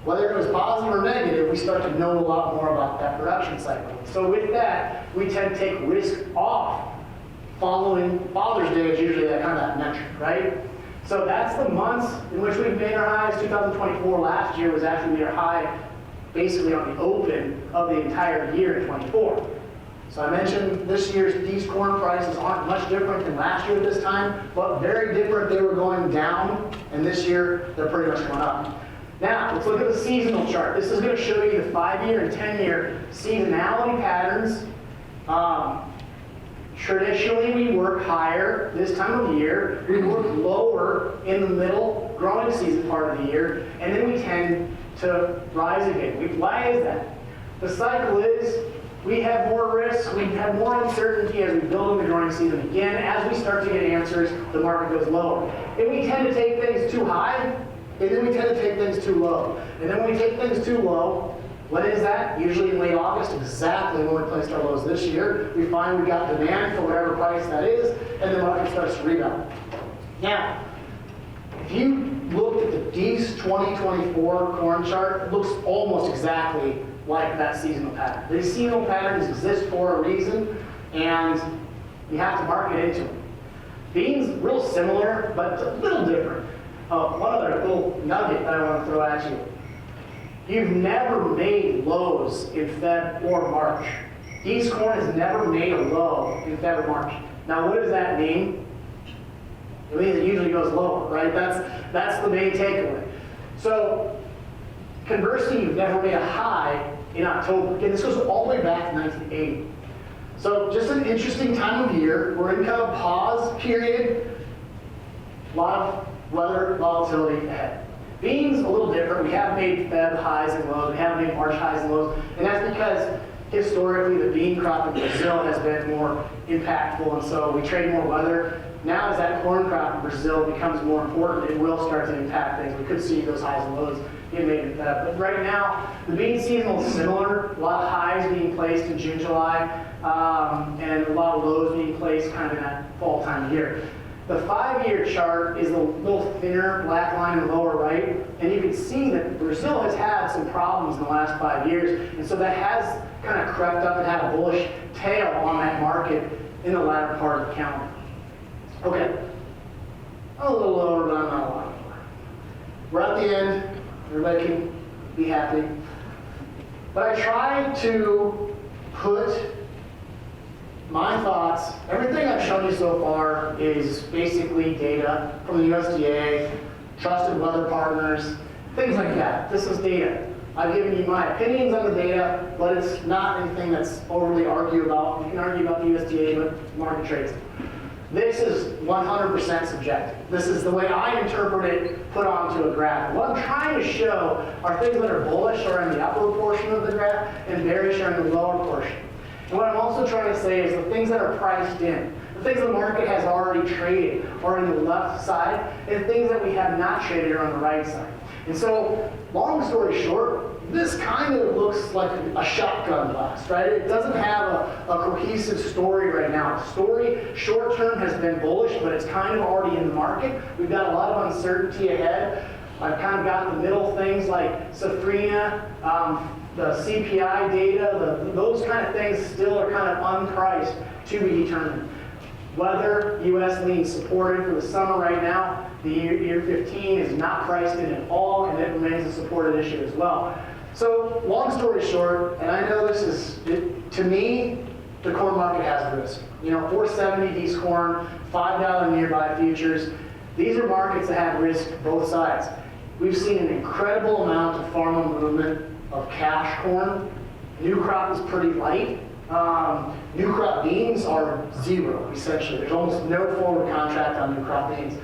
Whether it was positive or negative, we start to know a lot more about that production cycle. So with that, we tend to take risk off. Following Father's Day is usually that kind of that metric, right? So that's the months in which we've made our highs. 2024 last year was actually made our high basically on the open of the entire year in 24. So I mentioned this year's these corn prices aren't much different than last year at this time, but very different. They were going down, and this year they're pretty much going up. Now, let's look at the seasonal chart. This is going to show you the 5-year and 10-year seasonality patterns. Traditionally, we work higher this time of year. We work lower in the middle growing season part of the year, and then we tend to rise again. Why is that? The cycle is We have more risk, we have more uncertainty as we build in the growing season. Again, as we start to get answers, the market goes lower. And we tend to take things too high, and then we tend to take things too low. And then when we take things too low, what is that? Usually in late August, exactly when we placed our lows this year, we find we got demand for whatever price that is, and the market starts to rebound. Now, if you looked at the Dees 2024 corn chart, it looks almost exactly like that seasonal pattern. These seasonal patterns exist for a reason, and you have to market into them. Beans, real similar, but a little different. One other little nugget that I want to throw at you. You've never made lows in Feb or March. Dees corn has never made a low in Feb or March. Now, what does that mean? It means it usually goes lower, right? That's the main takeaway. So, conversely, you've never made a high in October. Again, this goes all the way back to 1980. So, just an interesting time of year. We're in kind of a pause period. A lot of weather volatility ahead. Beans, a little different. We have made Feb highs and lows. We have made March highs and lows. And that's because historically the bean crop in Brazil has been more impactful, and so we trade more weather. Now as that corn crop in Brazil becomes more important, it will start to impact things. We could see those highs and lows being made in Feb. But right now, the bean season is similar. A lot of highs being placed in June, July, and a lot of lows being placed kind of in that fall time of year. The 5-year chart is a little thinner, black line in the lower right, and you can see that Brazil has had some problems in the last 5 years, and so that has kind of crept up and had a bullish tail on that market in the latter part of the calendar. Okay, a little lower, but I'm not a lot lower. We're at the end, everybody can be happy. But I tried to put my thoughts, everything I've shown you so far is basically data from the USDA, trusted weather partners, things like that. This is data. I've given you my opinions on the data, but it's not anything that's overly argued about. You can argue about the USDA, but market trades. This is 100% subjective. This is the way I interpret it, put onto a graph. What I'm trying to show are things that are bullish are in the upper portion of the graph and bearish are in the lower portion. And what I'm also trying to say is the things that are priced in, the things the market has already traded are on the left side, and things that we have not traded are on the right side. And so, long story short, this kind of looks like a shotgun blast, right? It doesn't have a cohesive story right now. The story short term has been bullish, but it's kind of already in the market. We've got a lot of uncertainty ahead. I've kind of got the middle things like Safrina, the CPI data, those kind of things still are kind of unpriced to be determined. Whether U.S. leans supported for the summer right now, the year 15 is not priced in at all, and it remains a supported issue as well. So, long story short, and I know this is, to me, the corn market has risk. You know, 470 Dees corn, $5 nearby futures. These are markets that have risk both sides. We've seen an incredible amount of farmer movement of cash corn. New crop is pretty light. New crop beans are zero, essentially. There's almost no forward contract on new crop beans.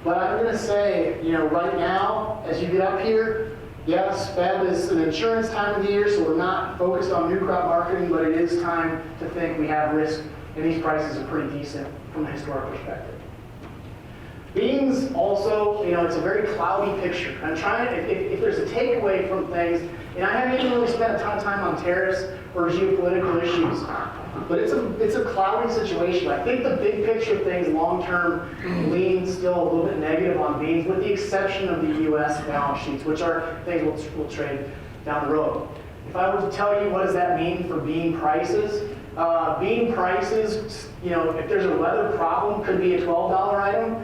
But I'm going to say, you know, right now, as you get up here, yes, Feb is an insurance time of the year, so we're not focused on new crop marketing, but it is time to think we have risk, and these prices are pretty decent from a historic perspective. Beans also, you know, it's a very cloudy picture. I'm trying to, if there's a takeaway from things, and I haven't even really spent a ton of time on tariffs or geopolitical issues, but it's a cloudy situation. I think the big picture of things long-term leans still a little bit negative on beans, with the exception of the U.S. balance sheets, which are things we'll trade down the road. If I were to tell you what does that mean for bean prices, you know, if there's a weather problem, could be a $12 item.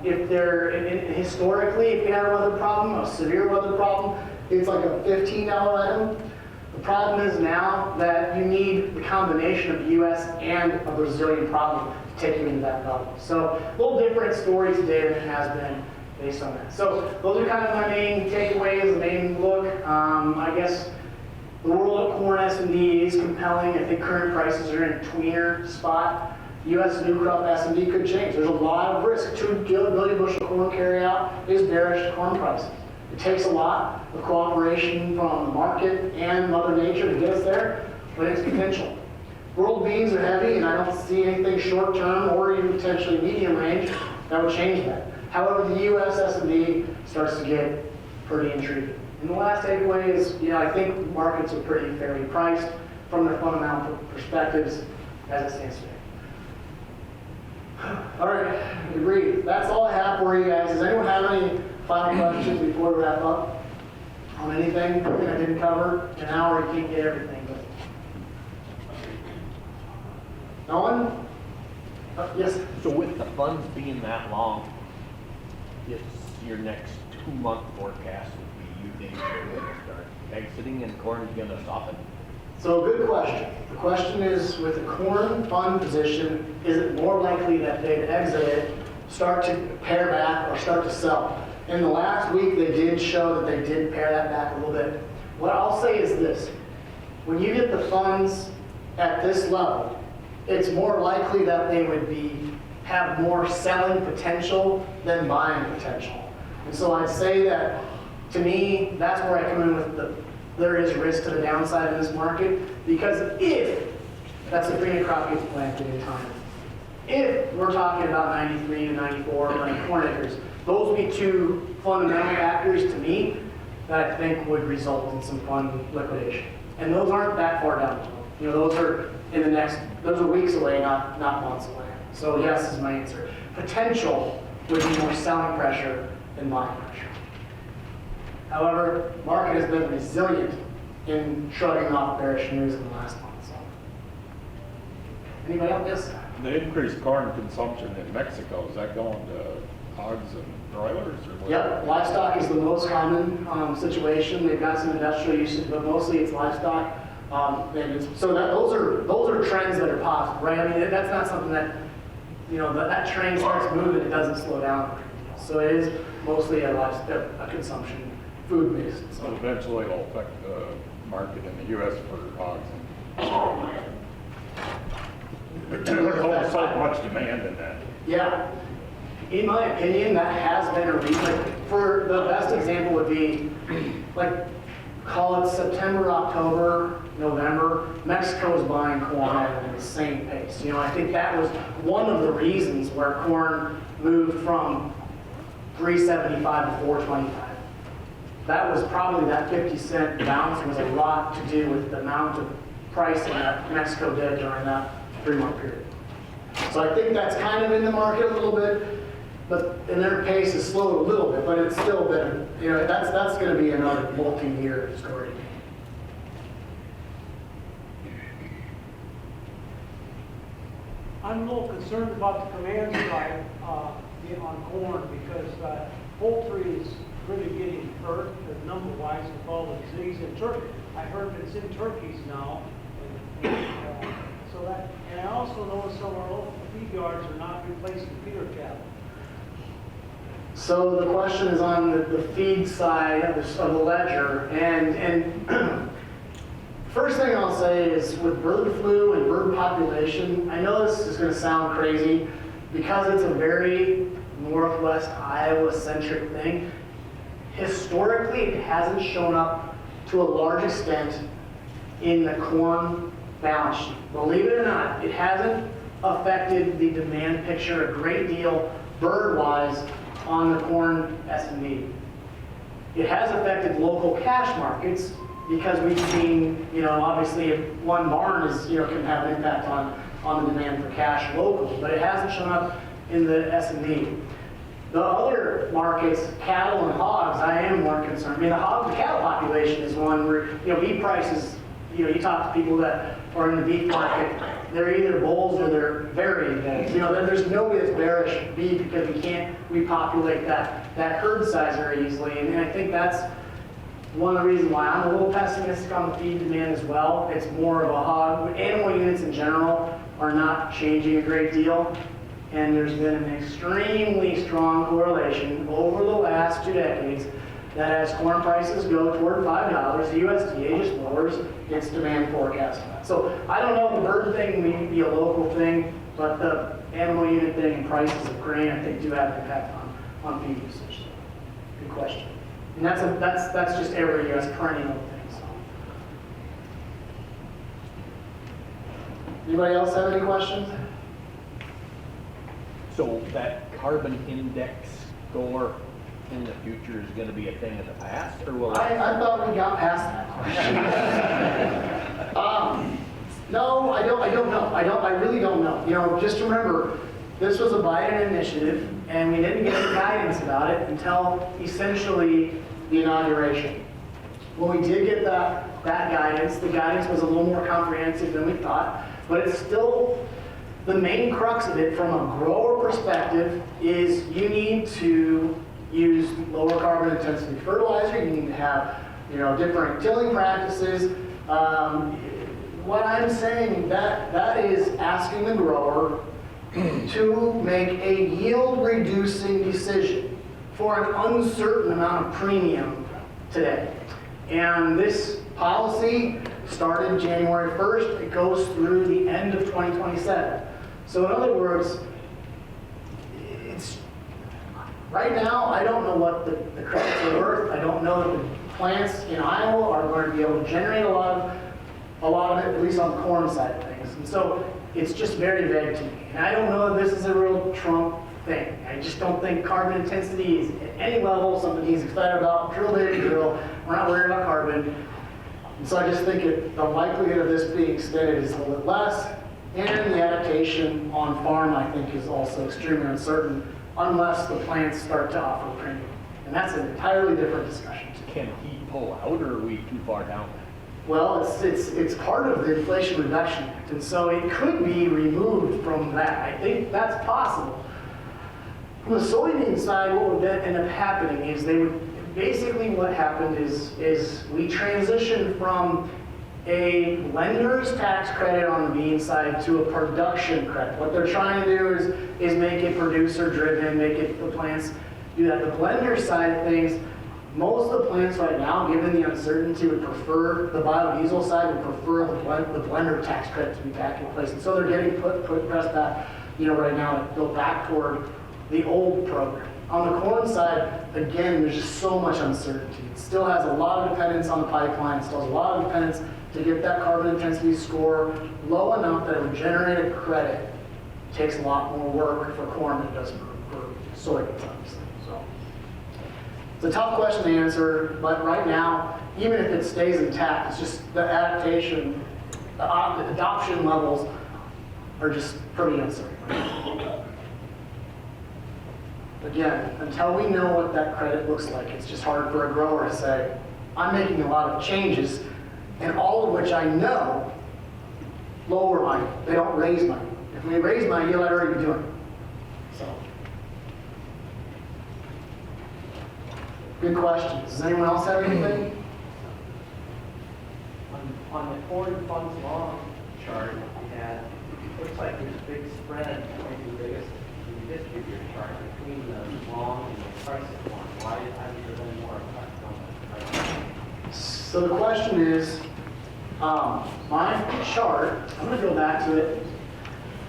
If they're, historically, if you have a weather problem, a severe weather problem, it's like a $15 item. The problem is now that you need the combination of U.S. and a Brazilian problem to take you into that level. So a little different story today than it has been based on that. So those are kind of my main takeaways, the main look. I guess the world of corn S&D is compelling. I think current prices are in a tweener spot. U.S. new crop S&D could change. There's a lot of risk. 2 billion bushel corn carryout is bearish to corn prices. It takes a lot of cooperation from the market and Mother Nature to get us there, but it's potential. World beans are heavy, and I don't see anything short-term or even potentially medium range that would change that. However, the U.S. S&D starts to get pretty intriguing. And the last takeaway is, I think markets are pretty fairly priced from their fundamental perspectives as it stands today. All right, agreed. That's all I have for you guys. Does anyone have any final questions before we wrap up on anything? Anything I didn't cover? An hour, you can't get everything. But no one? Yes? So with the funds being that long, it's your next 2-month forecast would be you think you're going to start exiting and corn is going to soften? So good question. The question is, with the corn fund position, is it more likely that they'd exit it, start to pare back, or start to sell? In the last week, they did show that they did pare that back a little bit. What I'll say is this. When you get the funds at this level, it's more likely that they would have more selling potential than buying potential. And so I'd say that, to me, that's where I come in with there is risk to the downside in this market, because if that safrinha crop gets planted in time, if we're talking about 93 to 94 million corn acres, those would be two fundamental factors to me that I think would result in some fund liquidation. And those aren't that far down the road. Those are those are weeks away, not months away. So yes is my answer. Potential would be more selling pressure than buying pressure. However, market has been resilient in shrugging off bearish news in the last month. So, anybody else? Yes? The increased corn consumption in Mexico, is that going to hogs and broilers or what? Yep, livestock is the most common situation. They've got some industrial usage, but mostly it's livestock. Those are trends that are positive, right? I mean, that's not something that that train starts moving, it doesn't slow down. So it is mostly a consumption, food-based. So eventually it'll affect the market in the U.S. for hogs. There's only so much demand in that. Yeah. In my opinion, that has been a reason. For the best example would be, call it September, October, November, Mexico was buying corn at an insane pace. I think that was one of the reasons where corn moved from $3.75 to $4.25. That was probably that 50-cent bounce was a lot to do with the amount of pricing that Mexico did during that 3-month period. So I think that's kind of in the market a little bit, and their pace has slowed a little bit, but it's still been, that's going to be another multi-year story. I'm a little concerned about the command side on corn because poultry is really getting hurt number-wise with all the disease in turkey. I heard it's in turkeys now, and I also noticed some of our local feed yards are not replacing feeder cattle. So the question is on the feed side of the ledger, and first thing I'll say is with bird flu and bird population, I know this is going to sound crazy because it's a very Northwest Iowa-centric thing. Historically, it hasn't shown up to a large extent in the corn balance sheet. Believe it or not, it hasn't affected the demand picture a great deal bird-wise on the corn S&D. It has affected local cash markets because we've seen, obviously if one barn is, can have an impact on the demand for cash locally, but it hasn't shown up in the S&D. The other markets, cattle and hogs, I am more concerned. I mean, the cattle population is one where, beef prices, you talk to people that are in the beef market, they're either bulls or they're very bulls. There's no way that's bearish beef because we can't repopulate that herd size very easily. And I think that's one of the reasons why I'm a little pessimistic on the feed demand as well. It's more of a hog. Animal units in general are not changing a great deal. And there's been an extremely strong correlation over the last 2 decades that as corn prices go toward $5, the USDA just lowers its demand forecast. So I don't know, the bird thing may be a local thing, but the animal unit thing and prices of grain, I think, do have an impact on feed usage. So, good question. And that's just every year, that's perennial thing. So. Anybody else have any questions? So that carbon index score in the future is gonna be a thing of the past, or will it? I thought we got past that question. No, I don't know. I really don't know. You know, just remember, this was a Biden initiative, and we didn't get any guidance about it until essentially the inauguration. When we did get that guidance, the guidance was a little more comprehensive than we thought, but it's still, the main crux of it from a grower perspective is you need to use lower carbon intensity fertilizer, you need to have, you know, different tilling practices. What I'm saying, that is asking the grower to make a yield reducing decision for an uncertain amount of premium today. And this policy started January 1st, it goes through the end of 2027. So in other words, it's, right now, I don't know what the credits are worth. I don't know that the plants in Iowa are going to be able to generate a lot of it, at least on the corn side of things. And so it's just very vague to me. And I don't know that this is a real Trump thing. I just don't think carbon intensity is at any level something he's excited about. Drill, baby, drill. We're not worried about carbon. And so I just think the likelihood of this being extended is a little bit less. And the adaptation on farm, I think, is also extremely uncertain unless the plants start to offer a premium. And that's an entirely different discussion. Can he pull out, or are we too far down? Well, it's part of the Inflation Reduction Act, and so it could be removed from that. I think that's possible. From the soybean side, what would end up happening is basically what happened is we transitioned from a lender's tax credit on the bean side to a production credit. What they're trying to do is make it producer driven, make it the plants do that. The blender side of things, most of the plants right now, given the uncertainty, would prefer, the biodiesel side would prefer the blender tax credit to be back in place. And so they're getting pressed back, you know, right now to go back toward the old program. On the corn side, again, there's just so much uncertainty. It still has a lot of dependence on the pipeline. It still has a lot of dependence to get that carbon intensity score low enough that it would generate a credit. It takes a lot more work for corn than it does for soybeans, obviously. So it's a tough question to answer, but right now, even if it stays intact, it's just the adaptation, the adoption levels are just pretty uncertain. Again, until we know what that credit looks like, it's just hard for a grower to say, I'm making a lot of changes, and all of which I know lower my yield. They don't raise my yield. If we raise my yield, I'd already be doing it. So, good questions. Does anyone else have anything? On the corn funds long chart we had, looks like there's a big spread, maybe the biggest in the history of your chart, between the long and the price of corn. Why haven't there been more effect on the price? So the question is, my chart, I'm going to go back to it.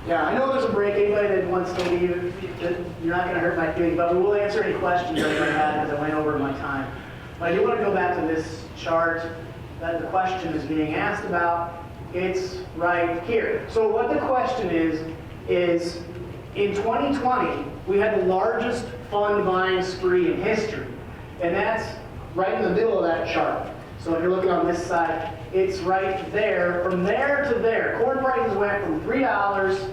Yeah, I know there's a break. Anybody that wants to leave, you're not going to hurt my feelings, but we will answer any questions that I had because I went over my time. But I do want to go back to this chart that the question is being asked about. It's right here. So what the question is in 2020, we had the largest fund buying spree in history. And that's right in the middle of that chart. So if you're looking on this side, it's right there. From there to there, corn prices went from $3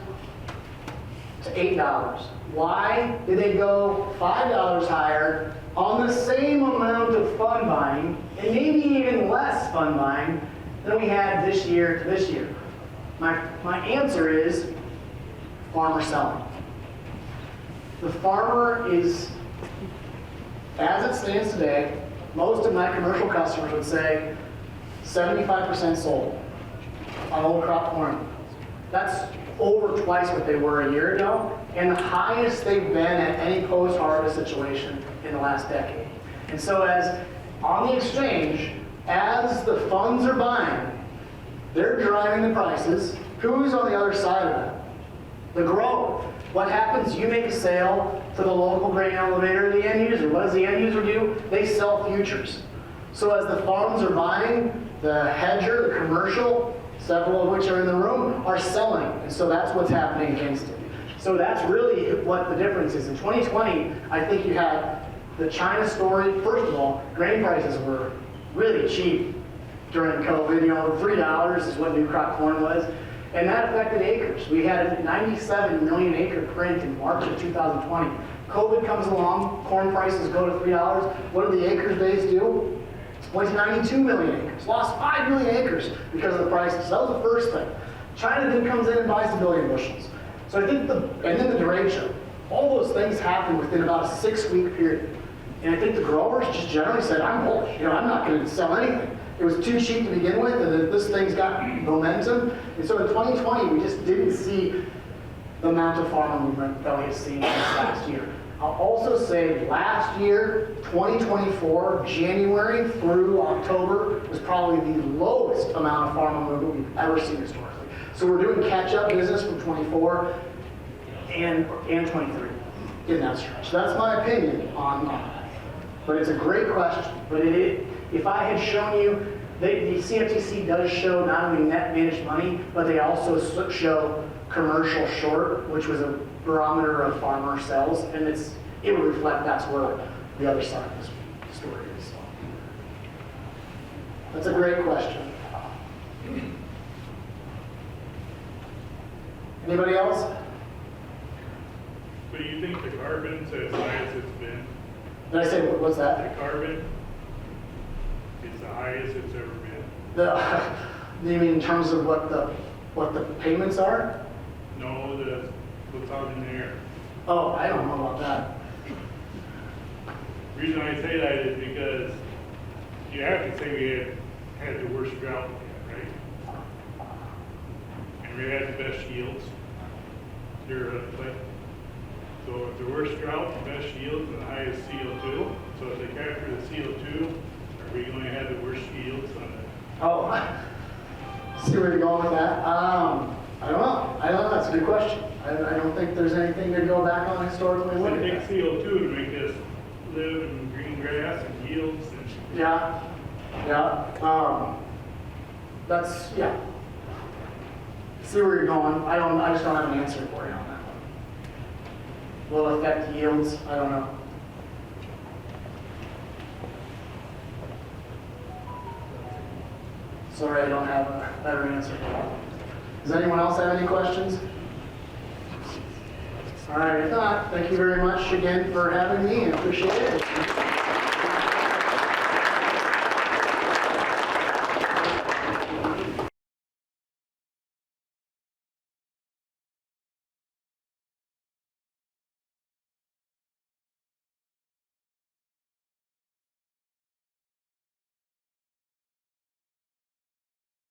to $8. Why did they go $5 higher on the same amount of fund buying, and maybe even less fund buying than we had this year to this year? My answer is farmer selling. The farmer is, as it stands today, most of my commercial customers would say 75% sold on old crop corn. That's over twice what they were a year ago, and the highest they've been at any post-harvest situation in the last decade. And so as on the exchange, as the funds are buying, they're driving the prices. Who's on the other side of that? The grower. What happens? You make a sale to the local grain elevator, the end user. What does the end user do? They sell futures. So as the farms are buying, the hedger, the commercial, several of which are in the room, are selling. And so that's what's happening against it. So that's really what the difference is. In 2020, I think you had the China story. First of all, grain prices were really cheap during COVID. You know, $3 is what new crop corn was. And that affected acres. We had a 97 million acre print in March of 2020. COVID comes along, corn prices go to $3. What did the acres base do? Went to 92 million acres, lost 5 million acres because of the prices. That was the first thing. China then comes in and buys a billion bushels. So I think and then the derecho. All those things happened within about a 6-week period. And I think the growers just generally said, I'm bullish. You know, I'm not going to sell anything. It was too cheap to begin with, and then this thing's got momentum. And so in 2020, we just didn't see the amount of farmer movement that we had seen this last year. I'll also say last year, 2024, January through October, was probably the lowest amount of farmer movement we've ever seen historically. So we're doing catch-up business from 24 and 23 in that stretch. That's my opinion on that. But it's a great question. But if I had shown you, the CFTC does show not only net managed money, but they also show commercial short, which was a barometer of farmer sales, and it would reflect that's where the other side of the story is. So that's a great question. Anybody else? So you think the carbon's as high as it's been? Did I say, what's that? The carbon is the highest it's ever been? You mean in terms of what the payments are? No, what's out in the air. Oh, I don't know about that. The reason I say that is because you have to say we had the worst drought, right? And we had the best yields. So if the worst drought, the best yields, and the highest CO2. So if they capture the CO2, are we going to have the worst yields on it? Oh, see where you're going with that? I don't know. That's a good question. I don't think there's anything to go back on historically. It Look at takes that. CO2 to make us live in green grass and yields and. Yeah. That's, yeah. See where you're going. I just don't have an answer for you on that one. Will it affect yields? I don't know. Sorry, I don't have a better answer for that. Does anyone else have any questions? All right, if not, thank you very much again for having me. I appreciate it.